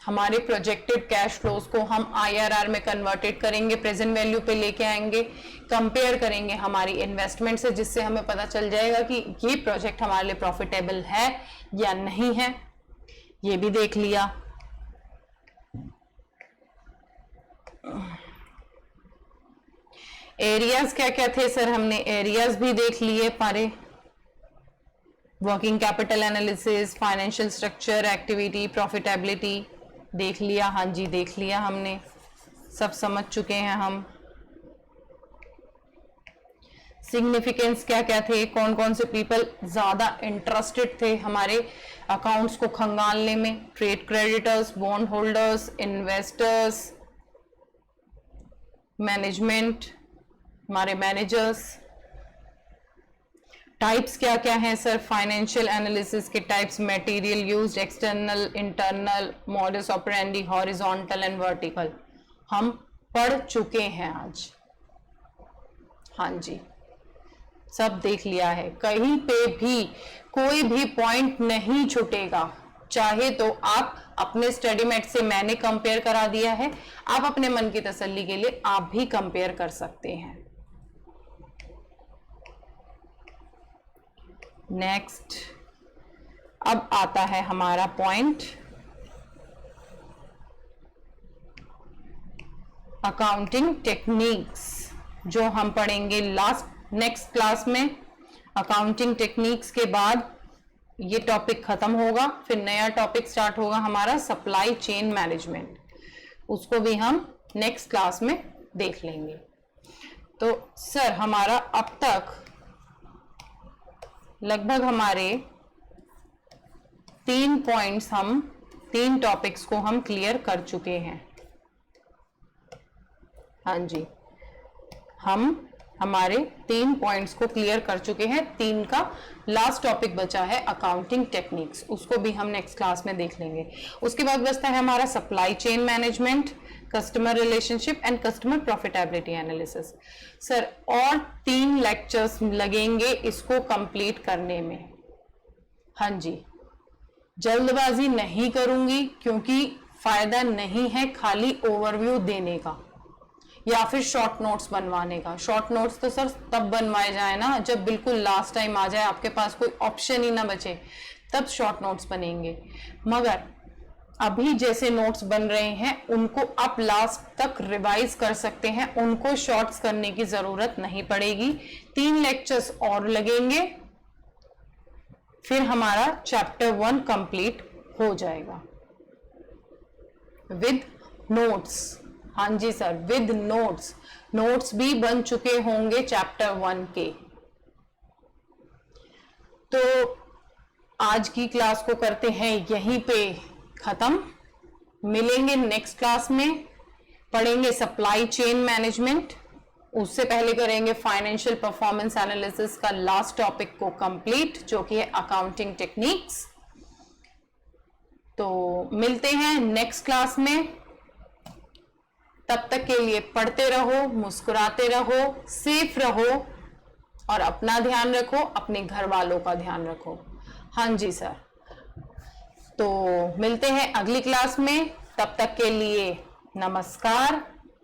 हमारे प्रोजेक्टेड कैश फ्लोज को हम आईआरआर में कन्वर्टेड करेंगे, प्रेजेंट वैल्यू पे लेके आएंगे, कंपेयर करेंगे हमारी इन्वेस्टमेंट से, जिससे हमें पता चल जाएगा कि ये प्रोजेक्ट हमारे लिए प्रॉफिटेबल है या नहीं है, ये भी देख लिया। एरियाज क्या क्या थे सर, हमने एरियाज भी देख लिए पारे, working capital analysis, financial structure, activity, profitability देख लिया, हाँ जी देख लिया, हमने सब समझ चुके हैं हम। सिग्निफिकेंस क्या क्या थे, कौन कौन से पीपल ज्यादा इंटरेस्टेड थे हमारे अकाउंट्स को खंगालने में, trade creditors, bond holders, investors, management, हमारे मैनेजर्स। टाइप्स क्या क्या हैं सर फाइनेंशियल एनालिसिस के types, material used, external, internal, modus operandi, horizontal and vertical, हम पढ़ चुके हैं आज, हाँ जी सब देख लिया है। कहीं पे भी कोई भी पॉइंट नहीं छूटेगा, चाहे तो आप अपने स्टडी मेट से मैंने कंपेयर करा दिया है, आप अपने मन की तसल्ली के लिए आप भी कंपेयर कर सकते हैं। नेक्स्ट अब आता है हमारा पॉइंट अकाउंटिंग टेक्निक्स, जो हम पढ़ेंगे नेक्स्ट क्लास में। अकाउंटिंग टेक्निक्स के बाद ये टॉपिक खत्म होगा, फिर नया टॉपिक स्टार्ट होगा हमारा सप्लाई चेन मैनेजमेंट, उसको भी हम नेक्स्ट क्लास में देख लेंगे। तो सर हमारा अब तक लगभग हमारे 3 पॉइंट्स, हम 3 टॉपिक्स को हम क्लियर कर चुके हैं, हाँ जी हम हमारे 3 पॉइंट्स को क्लियर कर चुके हैं। 3 का लास्ट टॉपिक बचा है अकाउंटिंग टेक्निक्स, उसको भी हम नेक्स्ट क्लास में देख लेंगे। उसके बाद बचता है हमारा supply chain management, customer relationship and customer profitability analysis. Sir और 3 लेक्चर्स लगेंगे इसको कंप्लीट करने में। हाँ जी, जल्दबाजी नहीं करूंगी क्योंकि फायदा नहीं है खाली ओवरव्यू देने का या फिर शॉर्ट नोट्स बनवाने का। शॉर्ट नोट्स तो सर तब बनवाए जाए ना जब बिल्कुल लास्ट टाइम आ जाए, आपके पास कोई ऑप्शन ही ना बचे, तब शॉर्ट नोट्स बनेंगे। मगर अभी जैसे नोट्स बन रहे हैं उनको आप लास्ट तक रिवाइज कर सकते हैं, उनको शॉर्ट्स करने की जरूरत नहीं पड़ेगी। 3 लेक्चर्स और लगेंगे, फिर हमारा चैप्टर 1 कंप्लीट हो जाएगा विद नोट्स। हाँ जी सर, विद नोट्स। नोट्स भी बन चुके होंगे चैप्टर 1 के। तो आज की क्लास को करते हैं यहीं पे खत्म। मिलेंगे नेक्स्ट क्लास में, पढ़ेंगे सप्लाई चेन मैनेजमेंट, उससे पहले करेंगे फाइनेंशियल परफॉर्मेंस एनालिसिस का लास्ट टॉपिक को कंप्लीट जो कि है अकाउंटिंग टेक्निक्स। तो मिलते हैं नेक्स्ट क्लास में, तब तक के लिए पढ़ते रहो, मुस्कुराते रहो, सेफ रहो और अपना ध्यान रखो, अपने घर वालों का ध्यान रखो। हाँ जी सर, तो मिलते हैं अगली क्लास में, तब तक के लिए नमस्कार,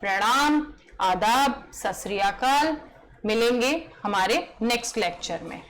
प्रणाम, आदाब, सत श्री अकाल। मिलेंगे हमारे नेक्स्ट लेक्चर में।